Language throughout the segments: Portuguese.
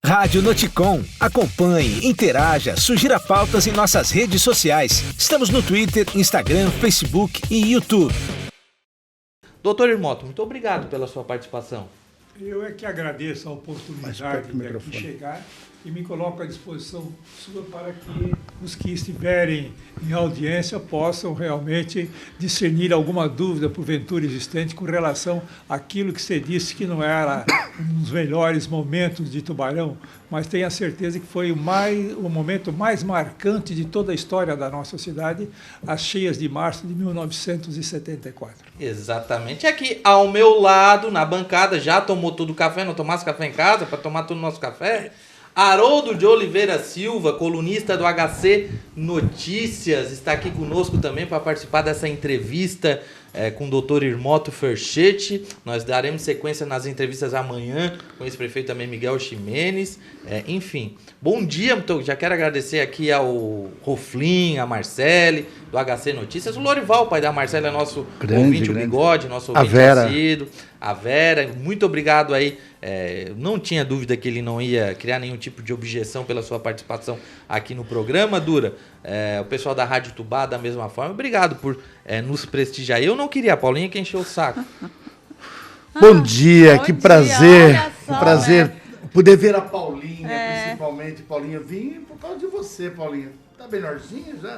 Rádio Noticom. Acompanhe, interaja, sugira pautas em nossas redes sociais. Estamos no Twitter, Instagram, Facebook e YouTube. Doutor Irmoto, muito obrigado pela sua participação. Eu é que agradeço a oportunidade de aqui chegar e me coloco à disposição sua para que os que estiverem em audiência possam realmente discernir alguma dúvida porventura existente com relação àquilo que você disse que não era um dos melhores momentos de Tubarão, mas tenha certeza que foi o momento mais marcante de toda a história da nossa cidade, as cheias de março de 1974. Exatamente. Aqui ao meu lado, na bancada, já tomou tudo o café, não tomasse café em casa para tomar todo o nosso café? Haroldo de Oliveira Silva, colunista do HC Notícias, está aqui conosco também para participar dessa entrevista com o doutor Irmoto Ferchetti. Nós daremos sequência nas entrevistas amanhã com esse prefeito também, Miguel Ximenes. Enfim, bom dia, já quero agradecer aqui ao Roflin, a Marcele, do HC Notícias, o Lorival, pai da Marcele, é nosso ouvinte, o Bigode, nosso ouvinte assíduo. A Vera, muito obrigado aí. Não tinha dúvida que ele não ia criar nenhum tipo de objeção pela sua participação aqui no programa, Dura. O pessoal da Rádio Tubá, da mesma forma, obrigado por nos prestigiar. Eu não queria, a Paulinha que encheu o saco. Bom dia, que prazer. Que prazer poder ver a Paulinha, principalmente. Paulinha, vim por causa de você, Paulinha. Tá melhorzinha já?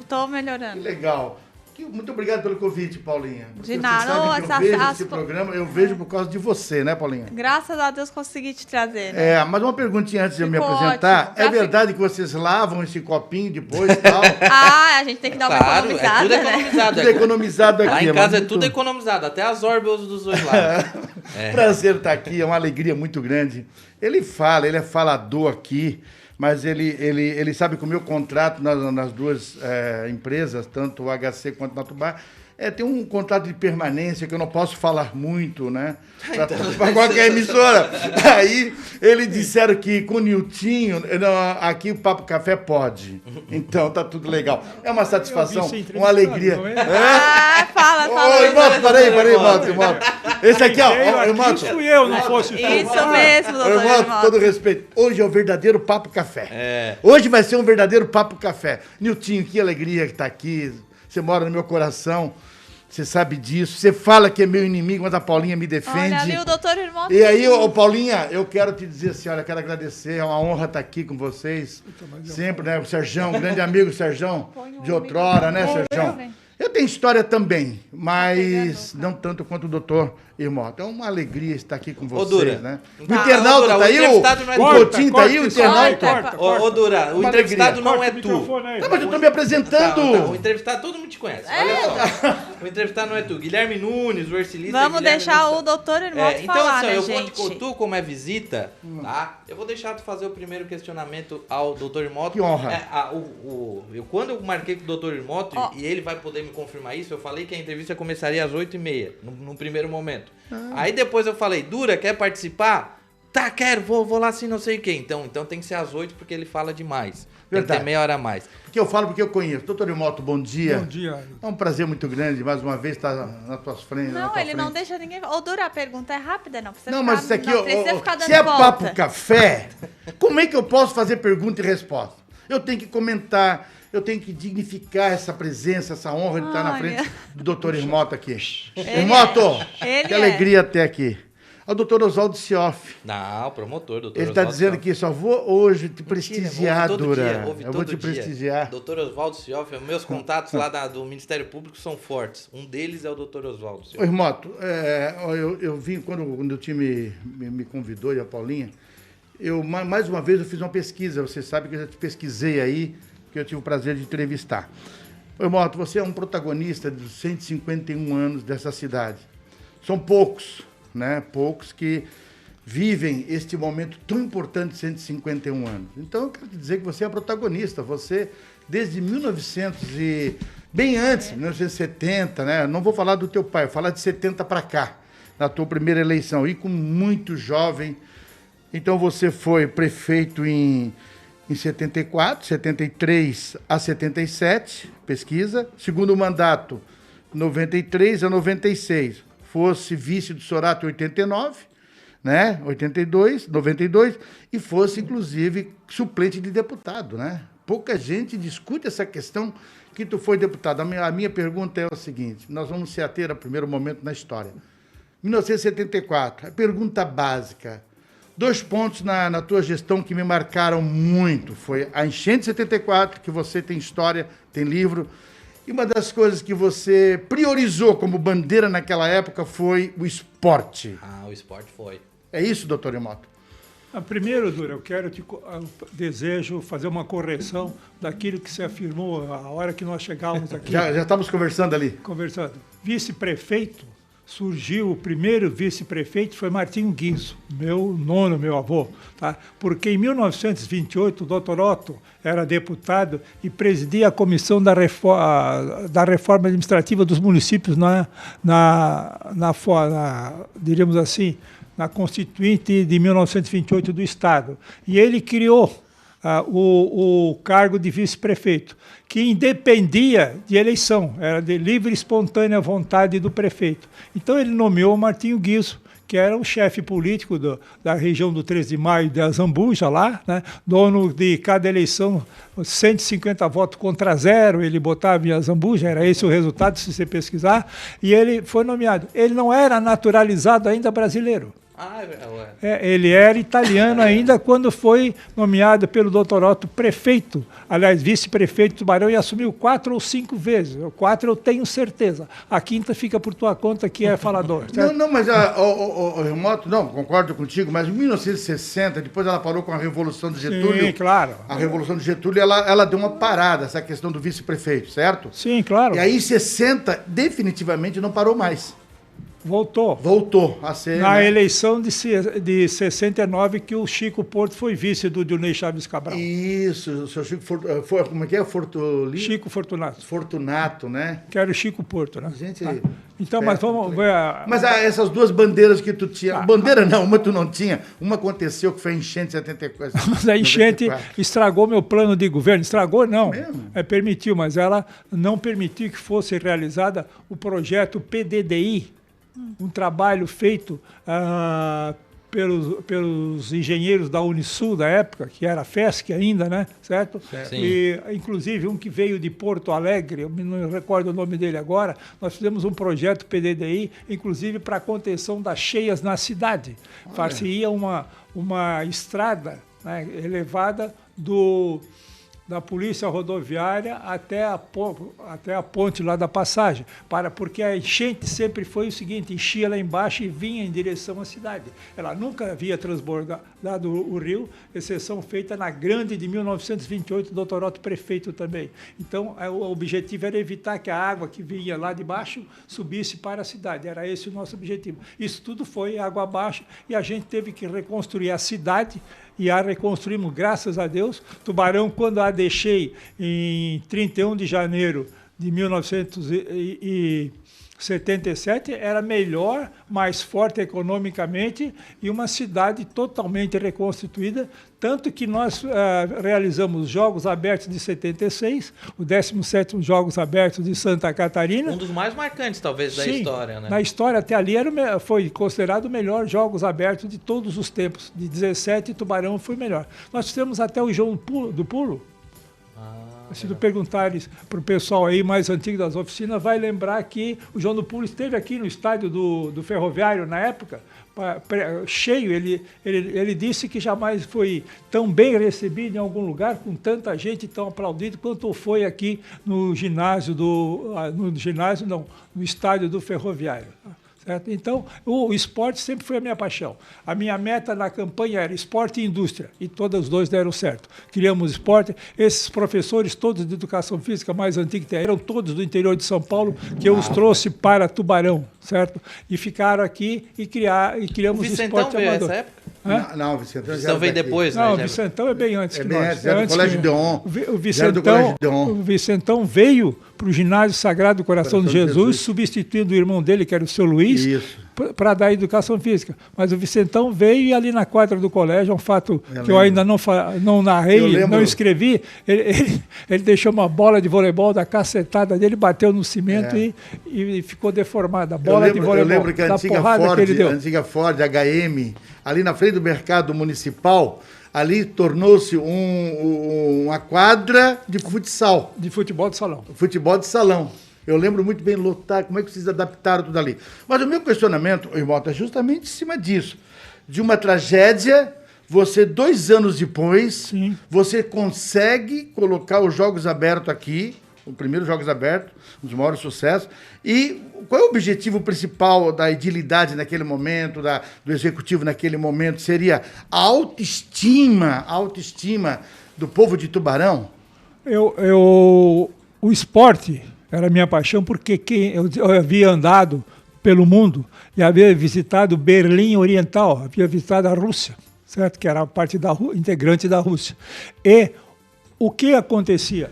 Tô melhorando. Que legal. Muito obrigado pelo convite, Paulinha. De nada. Eu vejo esse programa, eu vejo por causa de você, né, Paulinha? Graças a Deus consegui te trazer, né? Mas uma perguntinha antes de eu me apresentar. Ótimo. É verdade que vocês lavam esse copinho depois e tal? A gente tem que dar uma economizada, tudo economizado. Tudo economizado aqui. Lá em casa é tudo economizado, até as orbes eu uso dos dois lados. Prazer estar aqui, é uma alegria muito grande. Ele é falador aqui. Mas ele sabe que o meu contrato nas duas empresas, tanto o HC quanto o Natubá, tem um contrato de permanência que eu não posso falar muito, né? Para qualquer emissora. Aí eles disseram que com o Niltinho, aqui o Papo Café pode. Então tá tudo legal. É uma satisfação, uma alegria. Fala. Ô, Irmoto, parei, Irmoto. Esse aqui, ó, Irmoto. Isso fui eu, não fosse tu. Isso mesmo, doutor Irmoto, todo respeito. Hoje é o verdadeiro Papo Café. Hoje vai ser um verdadeiro Papo Café. Niltinho, que alegria que tá aqui. Você mora no meu coração. Você sabe disso. Você fala que é meu inimigo, mas a Paulinha me defende. Olha ali o doutor Irmoto. E aí, Paulinha, eu quero te dizer assim, olha, quero agradecer. É uma honra estar aqui com vocês. Sempre, né? O Serjão, grande amigo Serjão, de outrora, né, Serjão? Eu tenho história também, mas não tanto quanto o doutor Irmoto. É uma alegria estar aqui com vocês, né? O internauta tá aí, o Coutinho tá aí, o internauta. Ô, Dura, o entrevistado não é tu. Tá, mas eu tô me apresentando. O entrevistado, todo mundo te conhece. Olha só. O entrevistado não é tu. Guilherme Nunes, o Ercilista. Vamos deixar o doutor Irmoto falar, né, gente? Então, tu, como é visita, tá? Eu vou deixar tu fazer o primeiro questionamento ao doutor Irmoto. Que honra. Quando eu marquei com o doutor Irmoto, e ele vai poder me confirmar isso, eu falei que a entrevista começaria às 8h30, no primeiro momento. Aí depois eu falei, Dura, quer participar? Tá, quero, vou lá assim, não sei o quê. Então tem que ser às 8 porque ele fala demais. Tem que ter meia hora a mais. Porque eu falo porque eu conheço. Doutor Irmoto, bom dia. Bom dia. É um prazer muito grande, mais uma vez, estar nas tuas frentes. Não, ele não deixa ninguém... Ô, Dura, a pergunta é rápida, não precisa mas isso aqui, ficar dando se é volta. Papo Café, como é que eu posso fazer pergunta e resposta? Eu tenho que comentar, eu tenho que dignificar essa presença, essa honra de estar na frente do doutor Irmoto aqui. Irmoto, que alegria ter aqui. É o doutor Oswaldo Sioff. Não, promotor, doutor Ele está dizendo que só vou hoje te prestigiar, Dura. Eu vou te prestigiar. Doutor Oswaldo Sioff, meus contatos lá do Ministério Público são fortes. Um deles é o doutor Oswaldo Sioff. Ô, Irmoto, eu vim, quando o time me convidou, e a Paulinha, mais uma vez eu fiz uma pesquisa. Você sabe que eu já te pesquisei aí, que eu tive o prazer de entrevistar. Ô, Irmoto, você é um protagonista dos 151 anos dessa cidade. São poucos, né? Poucos que vivem este momento tão importante de 151 anos. Então, eu quero te dizer que você é protagonista. Você, desde 1900 e... bem antes, 1970, né? Não vou falar do teu pai, vou falar de 70 para cá, na tua primeira eleição. E com muito jovem. Então, você foi prefeito em 74, 73 a 77, pesquisa. Segundo mandato, 93 a 96. Fosse vice do Sorato em 89, né? 82, 92, e fosse, inclusive, suplente de deputado, né? Pouca gente discute essa questão que tu foi deputado. A minha pergunta é o seguinte, nós vamos se ater ao primeiro momento na história. 1974, a pergunta básica. 2 pontos na tua gestão que me marcaram muito. Foi a enchente de 74, que você tem história, tem livro. E uma das coisas que você priorizou como bandeira naquela época foi o esporte. O esporte foi. É isso, doutor Emoto? Primeiro, Dura, desejo fazer uma correção daquilo que você afirmou a hora que nós chegávamos aqui. Já estávamos conversando ali. Conversando. Vice-prefeito, surgiu o primeiro vice-prefeito, foi Martinho Guizzo, meu avô. Tá? Porque em 1928, o doutor Otto era deputado e presidia a comissão da reforma administrativa dos municípios diríamos assim, na Constituinte de 1928 do Estado. E ele criou o cargo de vice-prefeito, que independia de eleição, era de livre e espontânea vontade do prefeito. Então ele nomeou Martinho Guizzo, que era o chefe político da região do 13 de maio de Azambuja, lá, né? Dono de cada eleição, 150 votos contra 0, ele botava em Azambuja, era esse o resultado, se você pesquisar, e ele foi nomeado. Ele não era naturalizado ainda brasileiro. Ele era italiano ainda quando foi nomeado pelo doutor Otto prefeito, aliás, vice-prefeito de Tubarão, e assumiu 4 ou 5 vezes. 4 eu tenho certeza. A 5ª fica por tua conta, que é falador. Não, mas Emoto, não, concordo contigo, mas em 1960, depois ela parou com a Revolução de Getúlio. Sim, claro. A Revolução de Getúlio, ela deu uma parada, essa questão do vice-prefeito, certo? Sim, claro. E aí, em 60, definitivamente não parou mais. Voltou a ser... Na eleição de 69, que o Chico Porto foi vice do Dionei Chaves Cabral. Isso, o seu Chico como é que é? Chico Fortunato. Fortunato, né? Que era o Chico Porto, né? Gente, então, mas vamos ver... Mas essas 2 bandeiras que tu tinha... Bandeira não, uma tu não tinha. Uma aconteceu que foi a enchente de 74. Mas a enchente estragou meu plano de governo. Estragou, não. Mesmo? Permitiu, mas ela não permitiu que fosse realizada o projeto PDDI, um trabalho feito pelos engenheiros da Unisul da época, que era a FESC ainda, né? Certo? Sim. E, inclusive, um que veio de Porto Alegre, eu não recordo o nome dele agora, nós fizemos um projeto PDDI, inclusive para a contenção das cheias na cidade. Far-se-ia uma estrada, né, elevada da polícia rodoviária até a ponte lá da passagem, porque a enchente sempre foi o seguinte, enchia lá embaixo e vinha em direção à cidade. Ela nunca havia transbordado o rio, exceção feita na grande de 1928, doutor Otto prefeito também. Então, o objetivo era evitar que a água que vinha lá de baixo subisse para a cidade, era esse o nosso objetivo. Isso tudo foi água abaixo e a gente teve que reconstruir a cidade, e a reconstruímos, graças a Deus. Tubarão, quando a deixei em 31 de janeiro de 1977, era melhor, mais forte economicamente e uma cidade totalmente reconstituída, tanto que nós realizamos os Jogos Abertos de 76, o 17º Jogos Abertos de Santa Catarina. Um dos mais marcantes, talvez, da história, né? Na história, até ali, foi considerado o melhor Jogos Abertos de todos os tempos. De 17, Tubarão foi melhor. Nós fizemos até o Jogo do Pulo. Se tu perguntares para o pessoal aí mais antigo das oficinas, vai lembrar que o João do Pulo esteve aqui no estádio do Ferroviário na época, cheio. Ele disse que jamais foi tão bem recebido em algum lugar, com tanta gente tão aplaudida, quanto foi aqui no estádio do Ferroviário. Certo? Então, o esporte sempre foi a minha paixão. A minha meta na campanha era esporte e indústria, e todos os 2 deram certo. Criamos esporte. Esses professores todos de educação física mais antigos eram todos do interior de São Paulo, que eu os trouxe para Tubarão, certo? E ficaram aqui e criamos esporte amador. Essa época? Não, o Vicentão veio depois, né? Não, o Vicentão é bem antes que nós. É do Colégio Deon. O Vicentão veio para o Ginásio Sagrado do Coração de Jesus, substituindo o irmão dele, que era o seu Luiz. Isso. para dar educação física. Mas o Vicentão veio e ali na quadra do colégio, um fato que eu ainda não narrei, não escrevi, ele deixou uma bola de voleibol da cacetada dele, bateu no cimento e ficou deformada. Bola de voleibol. Eu lembro que a antiga Ford HM, ali na frente do mercado municipal, ali tornou-se uma quadra de futsal. De futebol de salão. Futebol de salão. Eu lembro muito bem lotar, como é que vocês adaptaram tudo ali. Mas o meu questionamento, irmão, é justamente em cima disso. De uma tragédia, você 2 anos depois, Sim. Você consegue colocar os Jogos Abertos aqui, o primeiro Jogos Abertos, um dos maiores sucessos. E qual é o objetivo principal da edilidade naquele momento, do executivo naquele momento? Seria a autoestima do povo de Tubarão? O esporte era minha paixão, porque eu havia andado pelo mundo e havia visitado Berlim Oriental, havia visitado a Rússia, certo? Que era parte integrante da Rússia. E o que acontecia?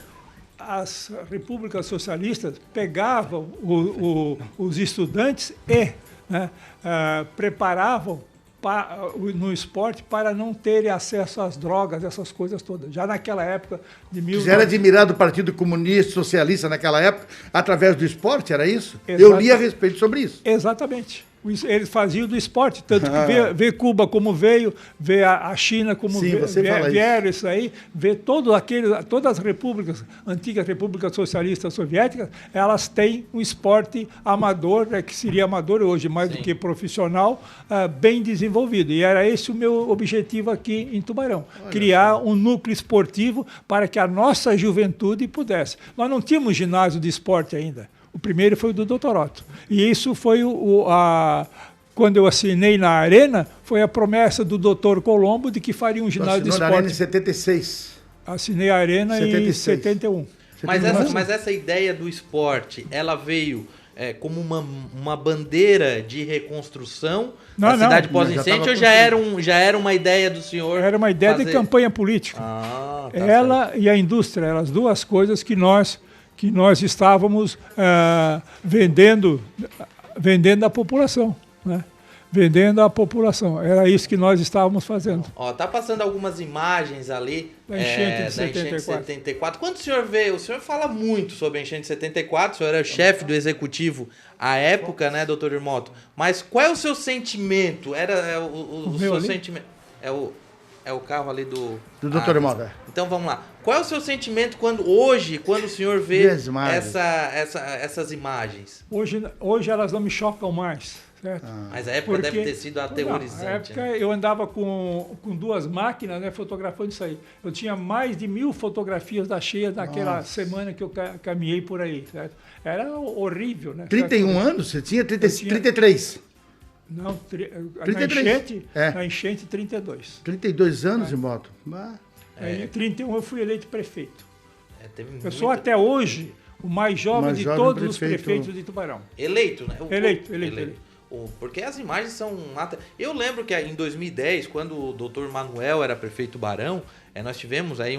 As repúblicas socialistas pegavam os estudantes e preparavam no esporte para não terem acesso às drogas, essas coisas todas. Já naquela época de Já era admirado o Partido Comunista Socialista naquela época, através do esporte, era isso? Exatamente. Eu li a respeito sobre isso. Exatamente. Eles faziam do esporte, tanto que vê Cuba como veio, vê a China como vieram isso aí, vê todas as repúblicas, antigas repúblicas socialistas soviéticas, elas têm um esporte amador, que seria amador hoje, mais do que profissional, bem desenvolvido. E era esse o meu objetivo aqui em Tubarão, criar um núcleo esportivo para que a nossa juventude pudesse. Nós não tínhamos ginásio de esporte ainda. O primeiro foi o do Dr. Otto. E isso foi quando eu assinei na Arena, foi a promessa do Dr. Colombo de que faria um ginásio de esporte. Na Arena em 76. Assinei a Arena 76. Em 71. Mas essa ideia do esporte, ela veio como uma bandeira de reconstrução da cidade pós-incêndio, ou já era uma ideia do senhor? Era uma ideia de campanha política. Ela certo. E a indústria, eram as duas coisas que nós estávamos vendendo à população, né? Vendendo à população. Era isso que nós estávamos fazendo. Tá passando algumas imagens ali da enchente de 74. Quando o senhor vê, o senhor fala muito sobre a enchente de 74, o senhor era o chefe do executivo à época, né, doutor Irmoto? Mas qual é o seu sentimento? O seu sentimento? É o carro ali do Dr. Irmoto. Então vamos lá. Qual é o seu sentimento quando o senhor vê essas imagens? Hoje elas não me chocam mais, certo? Mas a época deve ter sido aterrorizante. Na época eu andava com 2 máquinas, né, fotografando isso aí. Eu tinha mais de 1000 fotografias da cheia naquela semana que eu caminhei por aí, certo? Era horrível, né? 31 anos? Você tinha 33? Não, 33. Na enchente 32. 32 anos, Irmoto? Em 31 eu fui eleito prefeito. Eu sou até hoje o mais jovem de todos os prefeitos de Tubarão. Eleito, né? Eleito. Porque as imagens são... Eu lembro que em 2010, quando o doutor Manuel era prefeito de Tubarão, nós tivemos aí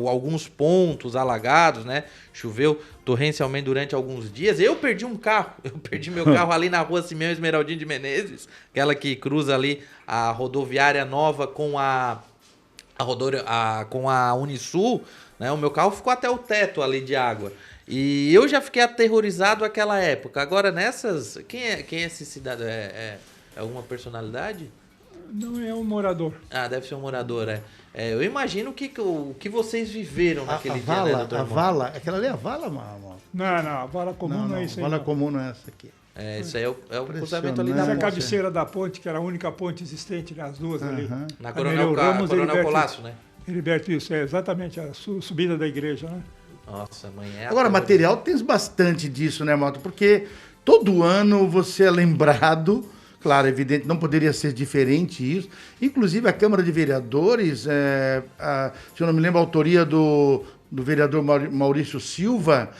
alguns pontos alagados, né? Choveu torrencialmente durante alguns dias. Eu perdi um carro. Eu perdi meu carro ali na rua Simeão Esmeraldino de Menezes, aquela que cruza ali a rodoviária nova com a Unisul, né? O meu carro ficou até o teto ali de água. E eu já fiquei aterrorizado naquela época. Agora nessas... Quem é esse cidadão? É alguma personalidade? Não, é um morador. Deve ser um morador, eu imagino o que vocês viveram naquele dia, né, doutor? A vala, aquela ali é a vala, mano? Não, a vala comum não é isso aí. A vala comum não é essa aqui. Isso aí é o cruzamento ali da ponte. Essa é a cabeceira da ponte, que era a única ponte existente, né, as duas ali. Na Coronel Colasso, né? Heriberto, isso, exatamente, a subida da igreja, né? Nossa, amanhã. Agora, material tem bastante disso, né, Moto? Porque todo ano você é lembrado, claro, evidente, não poderia ser diferente isso. Inclusive, a Câmara de Vereadores, se eu não me lembro, a autoria do do vereador Maurício Silva,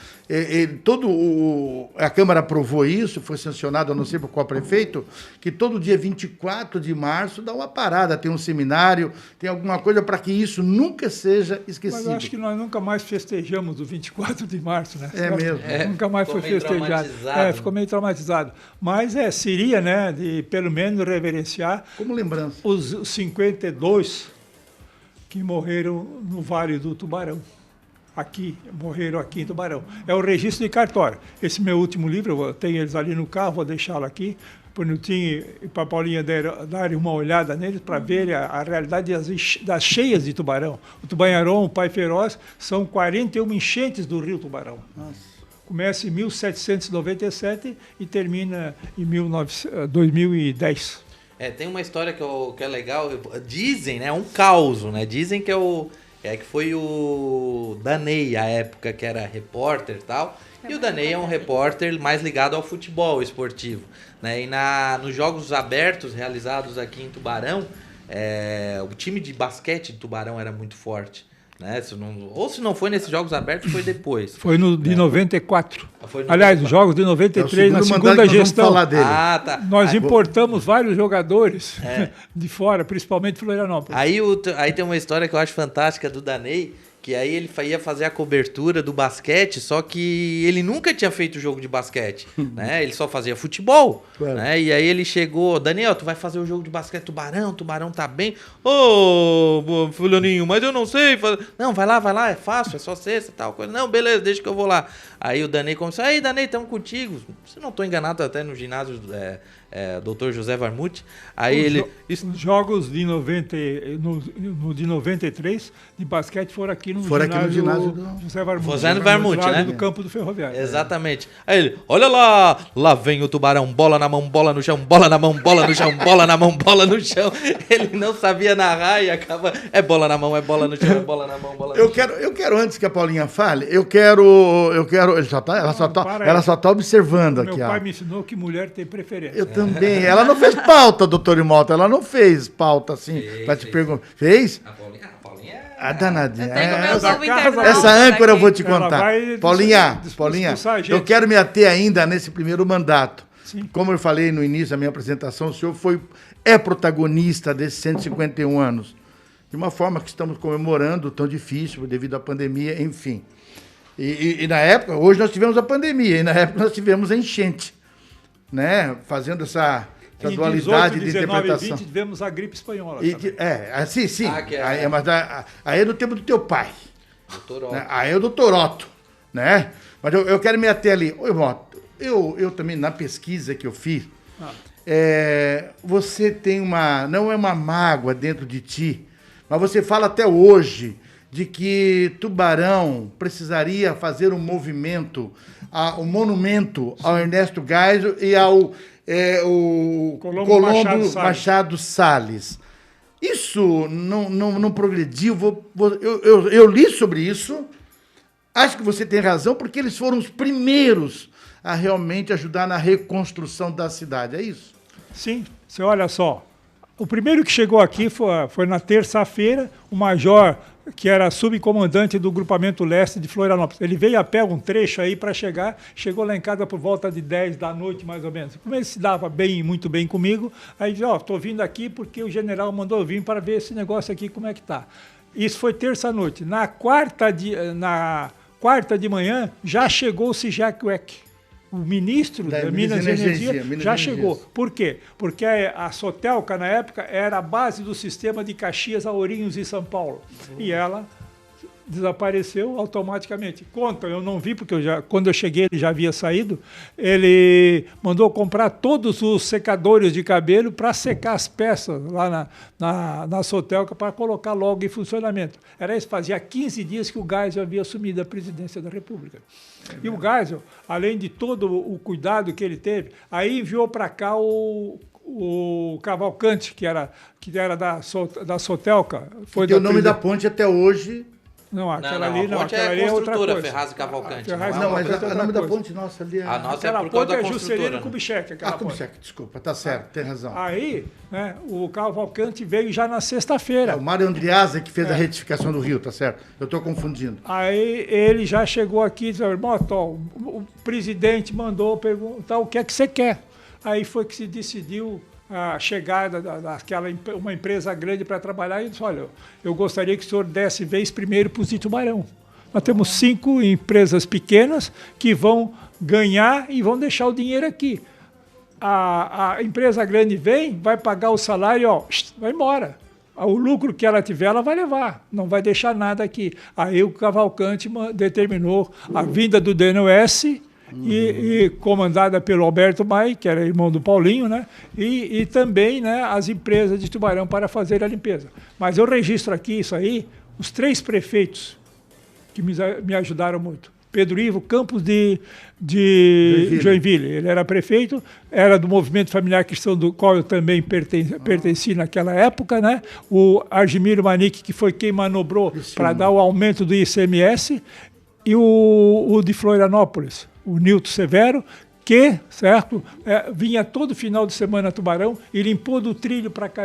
a Câmara aprovou isso, foi sancionado, eu não sei por qual prefeito, que todo dia 24 de março dá uma parada, tem um seminário, tem alguma coisa para que isso nunca seja esquecido. Mas eu acho que nós nunca mais festejamos o 24 de março, né? É mesmo. Nunca mais foi festejado. Ficou meio traumatizado. Mas seria, né, de pelo menos reverenciar como lembrança os 52 que morreram no Vale do Tubarão. Morreram aqui em Tubarão. É o registro de cartório. Esse meu último livro, eu tenho eles ali no carro, vou deixá-lo aqui, para o Nilton e para a Paulinha darem uma olhada neles, para ver a realidade das cheias de Tubarão. O Tubanharon, o Pai Feroz, são 41 enchentes do rio Tubarão. Nossa. Começa em 1797 e termina em 2010. Tem uma história que é legal, dizem, né, um caos, né, dizem que que foi o Daney, à época, que era repórter e tal. E o Daney é um repórter mais ligado ao futebol esportivo, né? E nos Jogos Abertos realizados aqui em Tubarão, o time de basquete de Tubarão era muito forte, né? Se não foi nesses Jogos Abertos, foi depois. Foi de 94. Aliás, os Jogos de 93, na segunda gestão. Tá. Nós importamos vários jogadores de fora, principalmente Florianópolis. Aí tem uma história que eu acho fantástica do Daney, que aí ele ia fazer a cobertura do basquete, só que ele nunca tinha feito jogo de basquete, né? Ele só fazia futebol, né? E aí ele chegou, Daniel, tu vai fazer o jogo de basquete Tubarão tá bem. Ô, fulaninho, mas eu não sei fazer. Não, vai lá, é fácil, é só cesta e tal coisa. Não, beleza, deixa que eu vou lá. Aí o Daney começou, aí Daney, estamos contigo. Se não estou enganado, até no ginásio Dr. José Varmuth. Aí Os jogos de 93 de basquete foram aqui no ginásio do José Varmuth. José Varmuth, né? Do campo do Ferroviário. Exatamente. Aí ele, olha lá vem o Tubarão, bola na mão, bola no chão, bola na mão, bola no chão, bola na mão, bola no chão. Ele não sabia narrar e acaba, bola na mão, é bola no chão, é bola na mão, bola no chão. Eu quero, antes que a Paulinha fale, ela só tá observando aqui. Meu pai me ensinou que mulher tem preferência. Eu também. Ela não fez pauta, doutor Imolta. Ela não fez pauta assim para te perguntar. Fez? A Paulinha A danadinha. Essa âncora eu vou te contar. Paulinha, eu quero me ater ainda nesse primeiro mandato. Sim. Como eu falei no início da minha apresentação, o senhor é protagonista desses 151 anos. De uma forma que estamos comemorando, tão difícil, devido à pandemia, enfim. E na época, hoje nós tivemos a pandemia, e na época nós tivemos a enchente, né? Fazendo essa dualidade 18, 19, de interpretação. E 20 tivemos a gripe espanhola. Sim. Aí é no tempo do teu pai. Né? Aí é o doutor Otto, né? Mas eu quero me ater ali. Eu também, na pesquisa que eu fiz, você tem não é uma mágoa dentro de ti, mas você fala até hoje de que Tubarão precisaria fazer um movimento, um monumento ao Ernesto Geisel e ao Colombo Machado Salles. Isso não progrediu. Eu li sobre isso. Acho que você tem razão, porque eles foram os primeiros a realmente ajudar na reconstrução da cidade. É isso? Sim. Você olha só. O primeiro que chegou aqui foi na terça-feira, o major, que era subcomandante do grupamento leste de Florianópolis. Ele veio a pé um trecho aí para chegou lá em casa por volta de 10 da noite, mais ou menos. Como ele se dava muito bem comigo, aí disse, estou vindo aqui porque o general mandou vir para ver esse negócio aqui, como é que está. Isso foi terça-noite. Na quarta de manhã, já chegou o Sijak Weck. O ministro da Minas e Energia já chegou. Por quê? Porque a Sotelca, na época, era a base do sistema de Caxias, Ourinhos e São Paulo. E ela desapareceu automaticamente. Eu não vi, porque quando eu cheguei ele já havia saído. Ele mandou comprar todos os secadores de cabelo para secar as peças lá na Sotelca para colocar logo em funcionamento. Era isso, fazia 15 dias que o Geisel havia assumido a presidência da República. E o Geisel, além de todo o cuidado que ele teve, aí enviou para cá o Cavalcante, que era da Sotelca. Foi o nome da ponte até hoje. Não, aquela ali não, a ponte aquela ali é outra coisa. Ferraz e Cavalcante. Não, mas o nome da ponte nossa ali é... A nossa aquela é por causa ponte da é Juscelino construtora. Kubitschek, aquela ponte. Kubitschek, desculpa, tá certo, tem razão. Aí, né, o Cavalcante veio já na sexta-feira. O Mário Andreasa que fez a retificação do rio, tá certo? Eu estou confundindo. Aí ele já chegou aqui e disse, irmão, o presidente mandou perguntar o que é que você quer. Aí foi que se decidiu a chegada daquela uma empresa grande para trabalhar e disse, olha, eu gostaria que o senhor desse vez primeiro para os de Tubarão. Nós temos 5 empresas pequenas que vão ganhar e vão deixar o dinheiro aqui. A empresa grande vem, vai pagar o salário, ó, vai embora. O lucro que ela tiver, ela vai levar, não vai deixar nada aqui. Aí o Cavalcante determinou a vinda do DNOS, e comandada pelo Alberto Mai, que era irmão do Paulinho, né? E também, né, as empresas de Tubarão para fazer a limpeza. Mas eu registro aqui isso aí, os 3 prefeitos que me ajudaram muito. Pedro Ivo Campos de Joinville. Ele era prefeito, era do Movimento Familiar Cristão, do qual eu também pertenci naquela época, né? O Argimiro Manique, que foi quem manobrou para dar o aumento do ICMS, e o de Florianópolis, o Nilton Severo, que, certo, vinha todo final de semana a Tubarão e limpou do trilho para cá.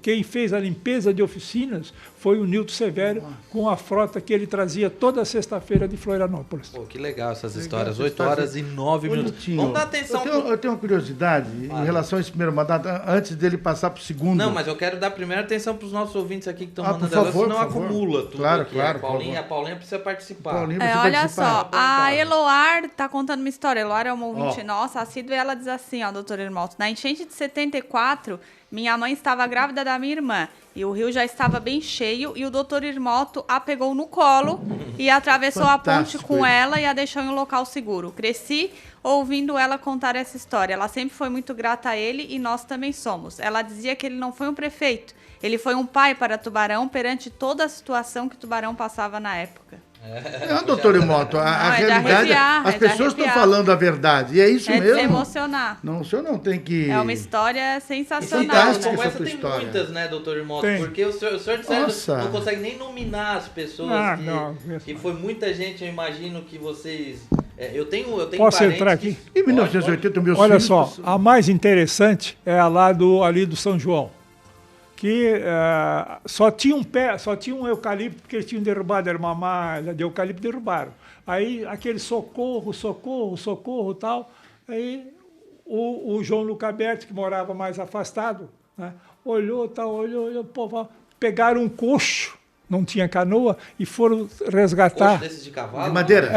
Quem fez a limpeza de oficinas foi o Nilton Severo, com a frota que ele trazia toda sexta-feira de Florianópolis. Pô, que legal essas histórias. 8 horas e 9 minutos. Vamos dar atenção. Eu tenho uma curiosidade em relação a esse primeiro mandato, antes dele passar para o segundo. Não, mas eu quero dar primeiro atenção para os nossos ouvintes aqui que estão mandando por favor, senão acumula tudo. Claro, aqui. claro. A Paulinha precisa participar. Olha só, a Eloar está contando uma história. Eloar é uma ouvinte nossa, assídua, e ela diz assim, ó, doutor Irmoto, na enchente de 74, minha mãe estava grávida da minha irmã e o rio já estava bem cheio e o doutor Irmoto a pegou no colo e atravessou a ponte com ela e a deixou em um local seguro. Cresci ouvindo ela contar essa história. Ela sempre foi muito grata a ele e nós também somos. Ela dizia que ele não foi um prefeito, ele foi um pai para Tubarão perante toda a situação que Tubarão passava na época. Não, doutor Irmoto, a realidade, as pessoas estão falando a verdade, e é isso mesmo. É de se emocionar. Não, o senhor não tem que... É uma história sensacional. Fantástica, Como essa tem história. muitas, né, doutor Irmoto? Porque o senhor não consegue nem nominar as pessoas que foi muita gente, eu imagino que vocês... eu tenho Posso entrar aqui? Em 1980, meus Olha filhos... só, a mais interessante é a lá ali do São João, que só tinha um eucalipto, porque eles tinham derrubado, era uma malha de eucalipto, derrubaram. Aí aquele socorro e tal, aí o João Lucaberto, que morava mais afastado, né, olhou, pô, pegaram um coxo, não tinha canoa, e foram resgatar. Coxo desses de cavalo? De madeira?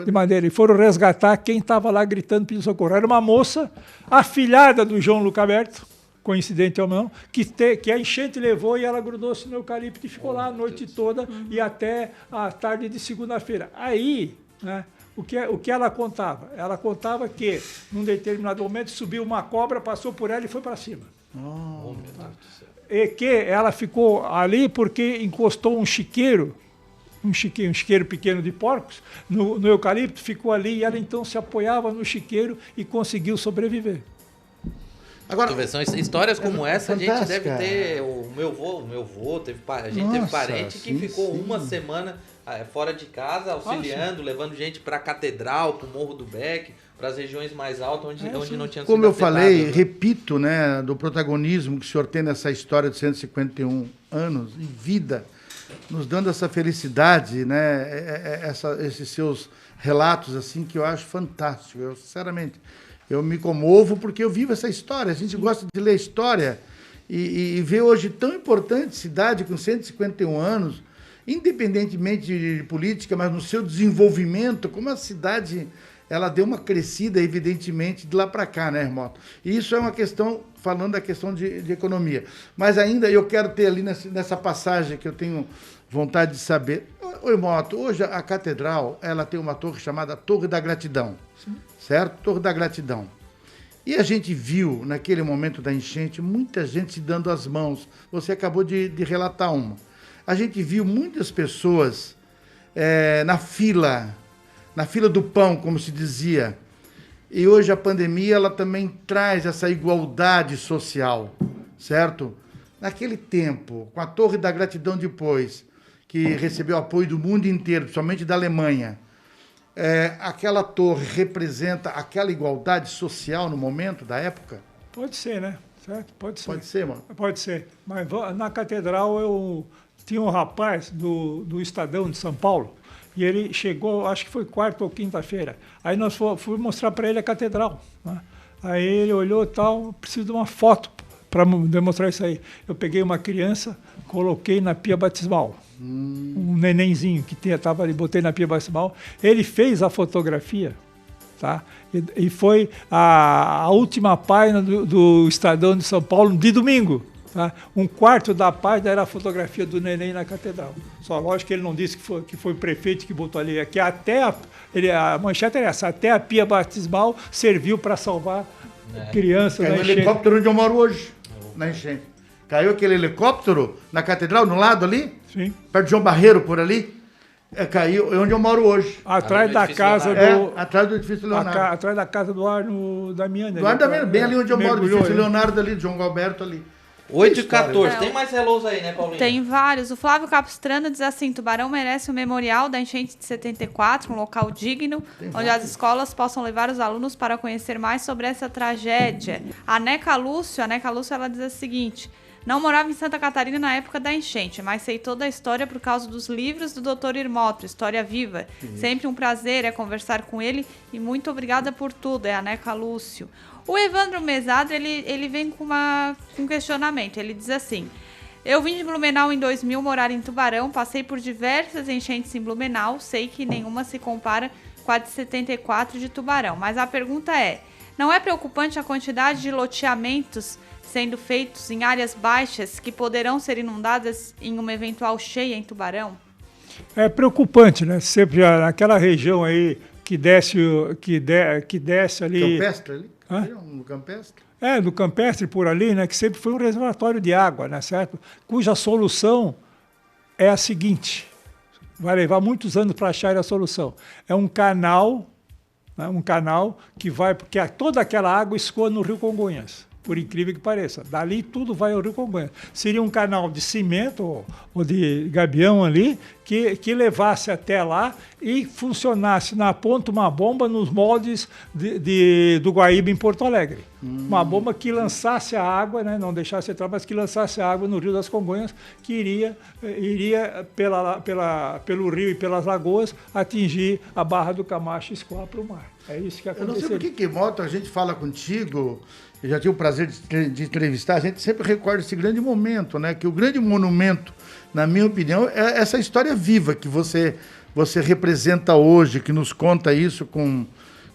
De madeira. E foram resgatar quem estava lá gritando pedindo socorro. Era uma moça, afilhada do João Lucaberto, coincidente ou não, que a enchente levou e ela grudou-se no eucalipto e ficou lá a noite toda e até a tarde de segunda-feira. Aí, né, o que ela contava? Ela contava que, num determinado momento, subiu uma cobra, passou por ela e foi para cima. Oh, meu Deus do céu. E que ela ficou ali porque encostou um chiqueiro pequeno de porcos, no eucalipto, ficou ali e ela então se apoiava no chiqueiro e conseguiu sobreviver. Agora, são histórias como essa, a gente deve fantástica. ter. O meu avô teve parente que ficou uma semana fora de casa, auxiliando, levando gente para a catedral, para o Morro do Beck, para as regiões mais altas, onde não tinha sido como eu falei, né? repito, né, do protagonismo que o senhor tem nessa história de 151 anos de vida, nos dando essa felicidade, né, esses seus relatos assim que eu acho fantástico. Eu, sinceramente, eu me comovo porque eu vivo essa história. A gente gosta de ler história e ver hoje tão importante cidade com 151 anos, independentemente de política, mas no seu desenvolvimento, como a cidade ela deu uma crescida, evidentemente, de lá para cá, né, Irmoto? E isso é uma questão, falando da questão de economia. Mas ainda eu quero ter ali nessa passagem que eu tenho vontade de saber. Ô, Irmoto, hoje a catedral ela tem uma torre chamada Torre da Gratidão. Sim. Certo? Torre da Gratidão. E a gente viu, naquele momento da enchente, muita gente se dando as mãos. Você acabou de relatar uma. A gente viu muitas pessoas na fila do pão, como se dizia. E hoje a pandemia ela também traz essa igualdade social, certo? Naquele tempo, com a Torre da Gratidão depois, que recebeu apoio do mundo inteiro, principalmente da Alemanha. Aquela torre representa aquela igualdade social no momento da época? Pode ser, né? Certo? Pode ser. Pode ser, mano? Pode ser. Mas na catedral eu tinha um rapaz do Estadão de São Paulo, e ele chegou, acho que foi quarta ou quinta-feira. Aí nós fomos mostrar para ele a catedral, né? Aí ele olhou e tal, preciso de uma foto para demonstrar isso aí. Eu peguei uma criança, coloquei na pia batismal. Um nenenzinho que estava ali, botei na pia batismal. Ele fez a fotografia, tá? E foi a última página do Estadão de São Paulo de domingo. Tá? Um quarto da página era a fotografia do neném na catedral. Só lógico que ele não disse que foi o prefeito que botou ali. Que até a manchete era essa, até a pia batismal serviu para salvar crianças. Caiu o helicóptero onde eu moro hoje, na enchente. Caiu aquele helicóptero na catedral, no lado ali? Sim. Perto de João Barreiro, por ali. Caiu onde eu moro hoje. Atrás da casa atrás do edifício Leonardo. Atrás da casa do Arno Damiani. Do Arno Damiani, bem ali onde eu moro, do edifício Leonardo ali, de João Galberto ali. 8h14. Tem mais hellos aí, né, Paulinho? Tem vários. O Flávio Capistrano diz assim: Tubarão merece um memorial da enchente de 74, um local digno, onde as escolas possam levar os alunos para conhecer mais sobre essa tragédia. A Neca Lúcio, ela diz o seguinte: não morava em Santa Catarina na época da enchente, mas sei toda a história por causa dos livros do Dr. Irmoto, História Viva. Sempre um prazer conversar com ele e muito obrigada por tudo. É a Neca Lúcio. O Evandro Mesadro, ele vem com um questionamento. Ele diz assim: eu vim de Blumenau em 2000 morar em Tubarão, passei por diversas enchentes em Blumenau, sei que nenhuma se compara com a de 74 de Tubarão. Mas a pergunta é, não é preocupante a quantidade de loteamentos sendo feitos em áreas baixas que poderão ser inundadas em uma eventual cheia em Tubarão? É preocupante, né? Sempre naquela região aí que desce ali... Campestre ali? No Campestre? Do Campestre por ali, né? Que sempre foi um reservatório de água, né? Certo? Cuja solução é a seguinte: vai levar muitos anos para achar a solução. É um canal, né? Um canal que vai, porque toda aquela água escoa no Rio Congonhas. Por incrível que pareça. Dali tudo vai ao Rio Congonhas. Seria um canal de cimento ou de gabião ali, que levasse até lá e funcionasse na ponta uma bomba nos moldes do Guaíba em Porto Alegre. Uma bomba que lançasse a água, né, não deixasse entrar, mas que lançasse a água no Rio das Congonhas, que iria pelo rio e pelas lagoas atingir a Barra do Camacho e escoar para o mar. É isso que aconteceu. Eu não sei por que Moto, a gente fala contigo, eu já tive o prazer de entrevistar, a gente sempre recorda esse grande momento, né? Que o grande monumento, na minha opinião, é essa história viva que você representa hoje, que nos conta isso com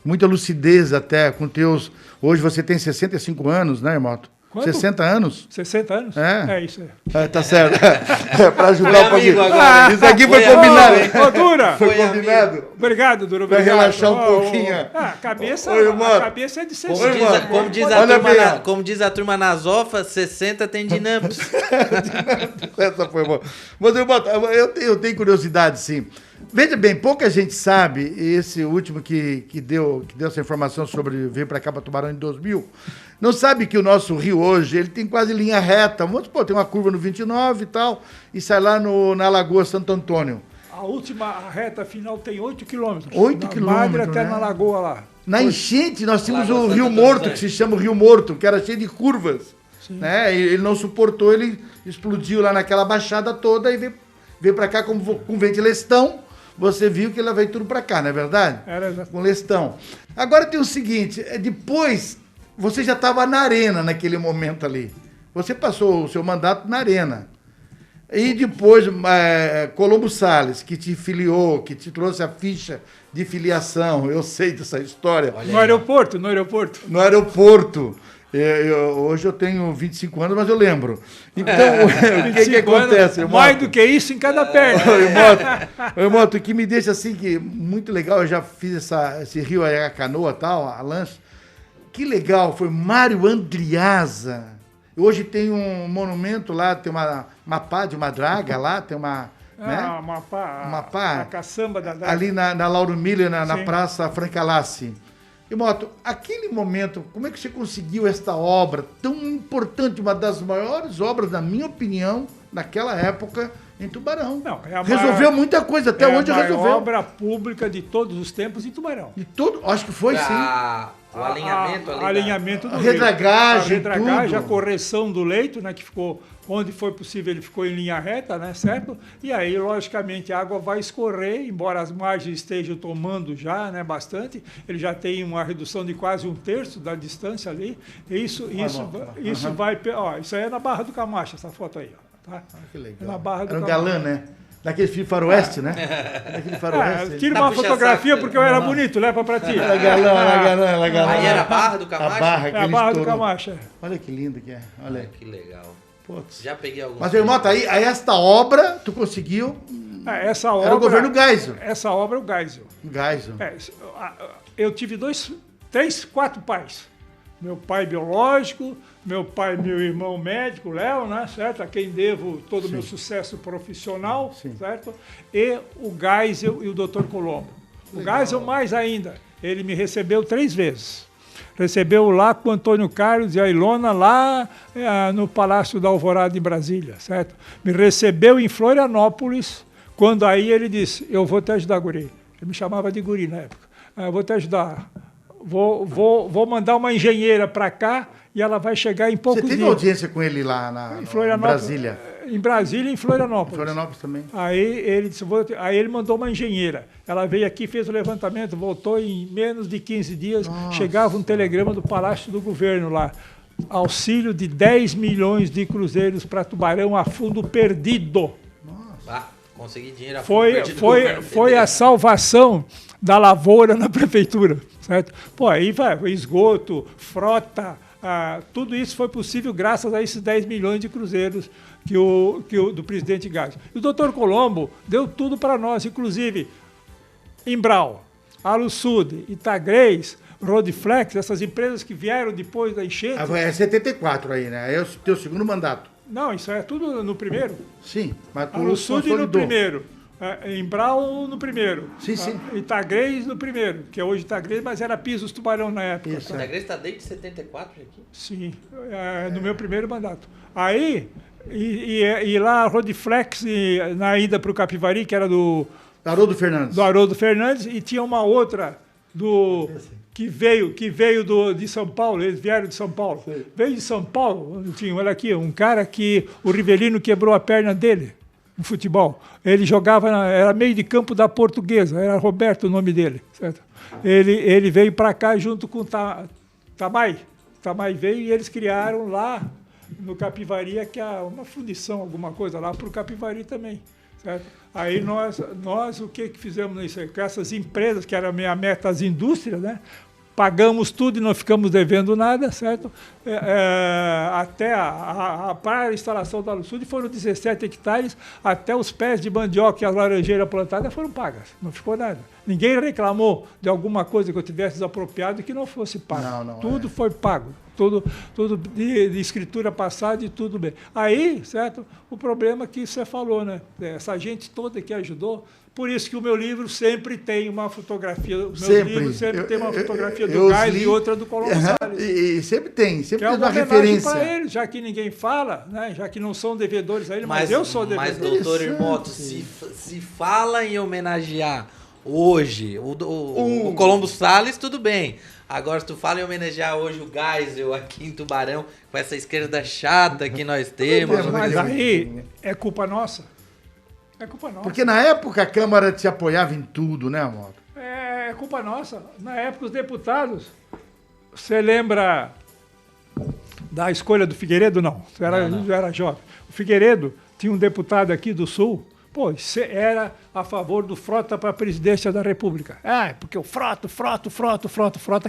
muita lucidez até, com teus... Hoje você tem 65 anos, né, Moto? Quanto? 60 anos? 60 anos? É isso aí. Tá certo. Para ajudar um pouquinho. Agora, isso aqui foi combinado. Dura! Foi combinado. Obrigado, Dura. Vai relaxar um pouquinho. A cabeça é de 60. Como diz a turma na Zofa, 60 tem dinâmicos. Essa foi boa. Mas eu tenho curiosidade, sim. Veja bem, pouca gente sabe, esse último que deu essa informação sobre vir para cá para Tubarão em 2000, não sabe que o nosso rio hoje, ele tem quase linha reta. Vamos supor, tem uma curva no 29 e tal, e sai lá na Lagoa Santo Antônio. A reta final tem 8 quilômetros. 8 quilômetros, até né? Na Lagoa lá. Na enchente, nós tínhamos o Lagoa Rio Santo Morto, Antônio. que se chama o Rio Morto, que era cheio de curvas. Né? Ele não suportou, ele explodiu lá naquela baixada toda e veio para cá com vento lestão. Você viu que ele veio tudo para cá, não é verdade? Era com lestão. Agora tem o seguinte, depois você já estava na arena naquele momento ali. Você passou o seu mandato na arena. E depois, Colombo Salles, que te filiou, que te trouxe a ficha de filiação, eu sei dessa história. No aeroporto. No aeroporto. Hoje eu tenho 25 anos, mas eu lembro. Então, o que acontece? Mais do que isso em cada perna. Moto, o que me deixa assim, que muito legal, eu já fiz esse rio aí, a canoa e tal, a lancha. Que legal, foi Mário Andriasa. Hoje tem um monumento lá, tem uma pá de uma draga lá, tem uma... Uma pá. A caçamba da draga. Ali na Lauro Miller, na Praça Franca Lassi. E, Moto, aquele momento, como é que você conseguiu esta obra tão importante, uma das maiores obras, na minha opinião, naquela época, Em Tubarão. Não, é a resolveu muita coisa, até hoje resolveu. É a maior obra pública de todos os tempos em Tubarão. De tudo, acho que foi, sim. O alinhamento ali. Alinhamento do leito. Redragagem, tudo. A correção do leito, né, que ficou, onde foi possível, ele ficou em linha reta, né, certo? E aí, logicamente, a água vai escorrer, embora as margens estejam tomando já, né, bastante, ele já tem uma redução de quase 1/3 da distância ali. Isso vai... Ó, isso aí é na Barra do Camacho, essa foto aí, ó. Tá? Que legal. É na Barra do Era um Camacho. galã, né? Daquele filme Faroeste, né? Daquele Faroeste. Tira uma fotografia porque eu era bonito, leva pra ti. Era galã. Aí era a Barra do Camacho? A Barra, É a Barra do Camacho. Olha que lindo que é. Olha aí. Que legal. Putz. Já peguei alguns. Mas, irmão, tá aí esta obra, tu conseguiu... Essa obra... Era o governo Geisel. Essa obra é o Geisel. Geisel. Eu tive 4 pais. Meu pai biológico, meu irmão médico, Léo, né, certo? A quem devo todo o meu sucesso profissional, certo? E o Geisel e o Dr. Colombo. O Geisel mais ainda, ele me recebeu 3 vezes. Recebeu lá com o Antônio Carlos e a Ilona, lá no Palácio da Alvorada, em Brasília, certo? Me recebeu em Florianópolis, quando aí ele disse, eu vou te ajudar, guri. Ele me chamava de guri na época. Eu vou te ajudar. Vou mandar uma engenheira para cá e ela vai chegar em poucos dias. Você teve audiência com ele lá em Brasília? Em Brasília e em Florianópolis. Florianópolis também. Aí ele disse, aí ele mandou uma engenheira. Ela veio aqui, fez o levantamento, voltou em menos de 15 dias. Nossa. Chegava um telegrama do Palácio do Governo lá. Auxílio de 10 milhões de cruzeiros para Tubarão a fundo perdido. Nossa. Consegui dinheiro a fundo perdido. Foi a salvação da lavoura na prefeitura, certo? Pô, aí vai esgoto, frota, tudo isso foi possível graças a esses 10 milhões de cruzeiros do presidente Geisel. E o doutor Colombo deu tudo para nós, inclusive Imbral, Alusud, Itagrês, Rodflex, essas empresas que vieram depois da enchente. É 74 aí, né? É o teu segundo mandato. Não, isso é tudo no primeiro. Sim, mas tu Alusud no primeiro. Embral no primeiro. Sim. Itagrês no primeiro, que é hoje Itagrês, mas era Pisos Tubarão na época. Isso. Itagrês está desde 74 aqui? Sim, no meu primeiro mandato. Aí, e lá a Rodflex, na ida para o Capivari, que era do Haroldo Fernandes. Do Haroldo Fernandes, e tinha uma outra que veio de São Paulo, eles vieram de São Paulo. Sim. Veio de São Paulo, olha aqui, um cara que o Rivelino quebrou a perna dele no futebol. Ele jogava, era meio de campo da Portuguesa, era Roberto o nome dele, certo? Ele veio para cá junto com o Tamay. Tamay veio e eles criaram lá no Capivari, que é uma fundição, alguma coisa lá para o Capivari também, certo? Aí nós o que fizemos nisso aí? Com essas empresas, que era a minha meta, as indústrias, né? Pagamos tudo e não ficamos devendo nada, certo? Até para a instalação da Alusud foram 17 hectares, até os pés de mandioca e as laranjeiras plantadas foram pagas, não ficou nada. Ninguém reclamou de alguma coisa que eu tivesse desapropriado e que não fosse pago. Tudo foi pago, tudo de escritura passada e tudo bem. Aí, certo? O problema que você falou, né? Essa gente toda que ajudou. Por isso que o meu livro sempre tem uma fotografia. O meu livro sempre tem uma fotografia do Geisel e outra do Colombo Salles. E sempre tem uma referência para ele, já que ninguém fala, né? Já que não são devedores a ele, mas eu sou devedor. Mas, doutor Irmoto, se fala em homenagear hoje o Colombo Salles, tudo bem. Agora, se tu fala em homenagear hoje o Geisel aqui em Tubarão, com essa esquerda chata que nós temos. Mas aí é culpa nossa. É culpa nossa. Porque na época a Câmara te apoiava em tudo, né, Amor? É culpa nossa. Na época os deputados... Você lembra da escolha do Figueiredo? Não. Você era jovem. O Figueiredo tinha um deputado aqui do Sul, era a favor do Frota para a presidência da República. Porque o Frota,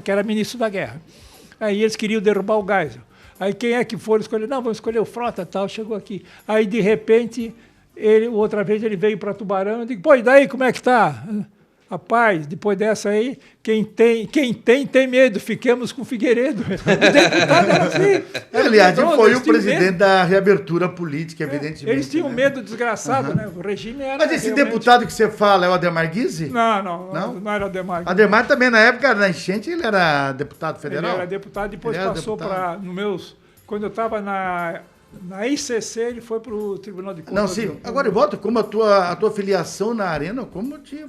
que era ministro da Guerra. Aí eles queriam derrubar o Geisel. Aí quem é que for escolher? Não, vamos escolher o Frota, tal, chegou aqui. Aí, de repente... outra vez ele veio para Tubarão, eu digo, e daí, como é que tá? Rapaz, depois dessa aí, quem tem medo, fiquemos com o Figueiredo. O deputado era assim. Aliás, foi o presidente da reabertura política, evidentemente. Eles tinham medo desgraçado, né? O regime era... Mas esse deputado que você fala é o Ademar Guise? Não era o Ademar Guise. Ademar também, na época, na enchente, ele era deputado federal? Ele era deputado, depois passou para... Quando eu estava Na ICC ele foi para o Tribunal de Contas. Não, sim. Agora, Moto, como a tua filiação na Arena,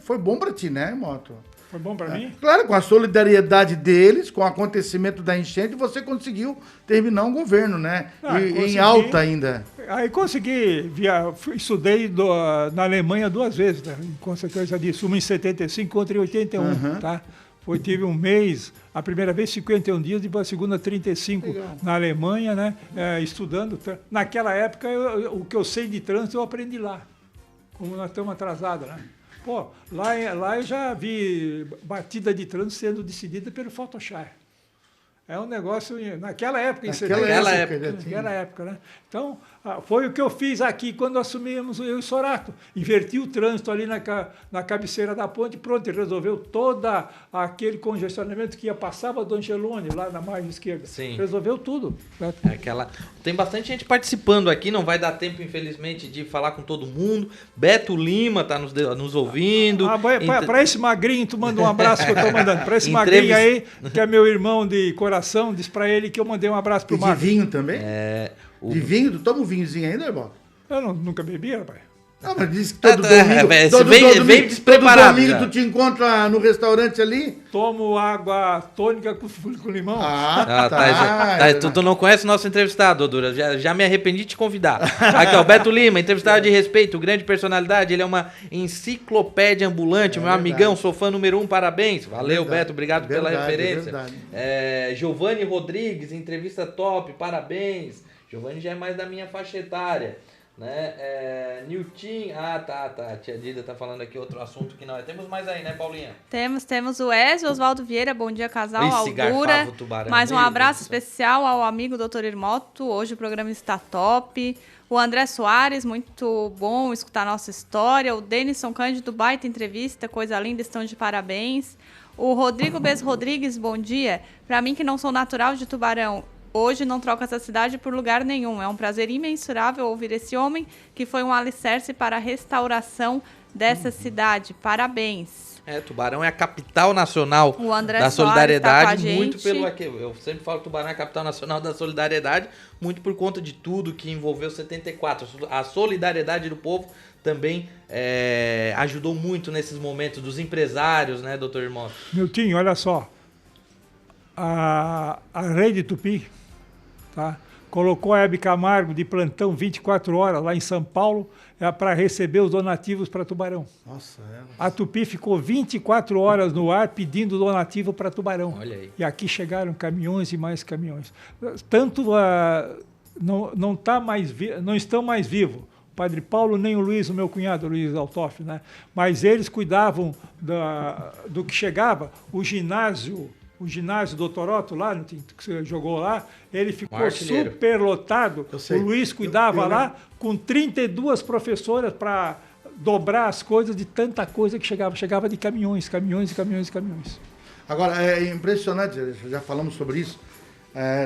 foi bom para ti, né, Moto? Foi bom para mim? Claro, com a solidariedade deles, com o acontecimento da enchente, você conseguiu terminar um governo, né? Em alta ainda. Aí consegui, estudei na Alemanha 2 vezes, né? Em consequência disso, uma em 75 outra em 81, tá? Tive um mês, a primeira vez 51 dias, depois a segunda 35 Legal. Na Alemanha, né? Estudando. Naquela época, o que eu sei de trânsito eu aprendi lá, como nós estamos atrasados, né? Pô, lá eu já vi batida de trânsito sendo decidida pelo Photoshop. É um negócio, naquela época, naquela época, né? Então, foi o que eu fiz aqui quando assumimos eu e o Sorato. Inverti o trânsito ali na cabeceira da ponte, pronto, e resolveu todo aquele congestionamento que passava do Angelone, lá na margem esquerda. Sim. Resolveu tudo. Né? Tem bastante gente participando aqui, não vai dar tempo, infelizmente, de falar com todo mundo. Beto Lima está nos ouvindo. Para esse magrinho, tu manda um abraço que eu estou mandando. Para esse magrinho aí, que é meu irmão de coração, diz para ele que eu mandei um abraço pro Marcos. De vinho também? De vinho? Tu toma um vinhozinho ainda, irmão? Eu nunca bebi, rapaz. Não, mas disse que todo domingo, vem despreparado. Todo domingo tu te encontra no restaurante ali? Tomo água tônica com limão. Tu não conhece o nosso entrevistado, Dura. Já me arrependi de te convidar. Aqui, ó, Beto Lima, entrevistado de respeito, grande personalidade. Ele é uma enciclopédia ambulante, meu amigão, sou fã número 1, parabéns. Valeu, Beto, obrigado pela referência. Giovanni Rodrigues, entrevista top, parabéns. Giovanni já é mais da minha faixa etária. Né? Nilton, a tia Dida tá falando aqui outro assunto que não é. Temos mais aí, né, Paulinha? Temos o Oswaldo Vieira, bom dia, casal, Aldura. Mais um abraço especial ao amigo Dr. Irmoto, hoje o programa está top. O André Soares, muito bom escutar a nossa história. O Denison Cândido, baita entrevista, coisa linda, estão de parabéns. O Rodrigo Bez Rodrigues, bom dia. Para mim que não sou natural de Tubarão, hoje não troco essa cidade por lugar nenhum. É um prazer imensurável ouvir esse homem que foi um alicerce para a restauração dessa cidade. Parabéns. Tubarão é a capital nacional da solidariedade. Muito pelo aqui. Eu sempre falo que Tubarão é a capital nacional da solidariedade, muito por conta de tudo que envolveu 74. A solidariedade do povo também ajudou muito nesses momentos dos empresários, né, doutor Irmão? Miltinho, olha só. A Rede Tupi, tá? Colocou a Hebe Camargo de plantão 24 horas lá em São Paulo para receber os donativos para Tubarão. Nossa, A Tupi ficou 24 horas no ar pedindo donativo para Tubarão. Olha aí. E aqui chegaram caminhões e mais caminhões. Tanto não estão mais vivos. O Padre Paulo nem o Luiz, o meu cunhado, o Luiz Altoff, né? Mas eles cuidavam do que chegava. O ginásio do Toroto, lá, que você jogou lá, ele ficou super lotado. O Luiz cuidava lá com 32 professoras para dobrar as coisas de tanta coisa que chegava. Chegava de caminhões. Agora, é impressionante, já falamos sobre isso,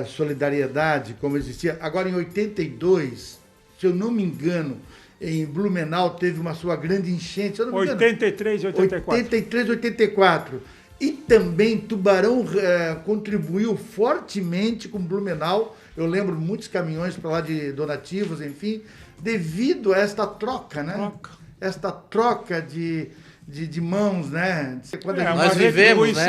solidariedade, como existia. Agora, em 82, se eu não me engano, em Blumenau teve uma sua grande enchente. 83 e 84. 83 e 84. E também Tubarão contribuiu fortemente com Blumenau. Eu lembro muitos caminhões para lá de donativos, enfim, devido a esta troca, né? Esta troca de mãos, né? Nós vivemos, né?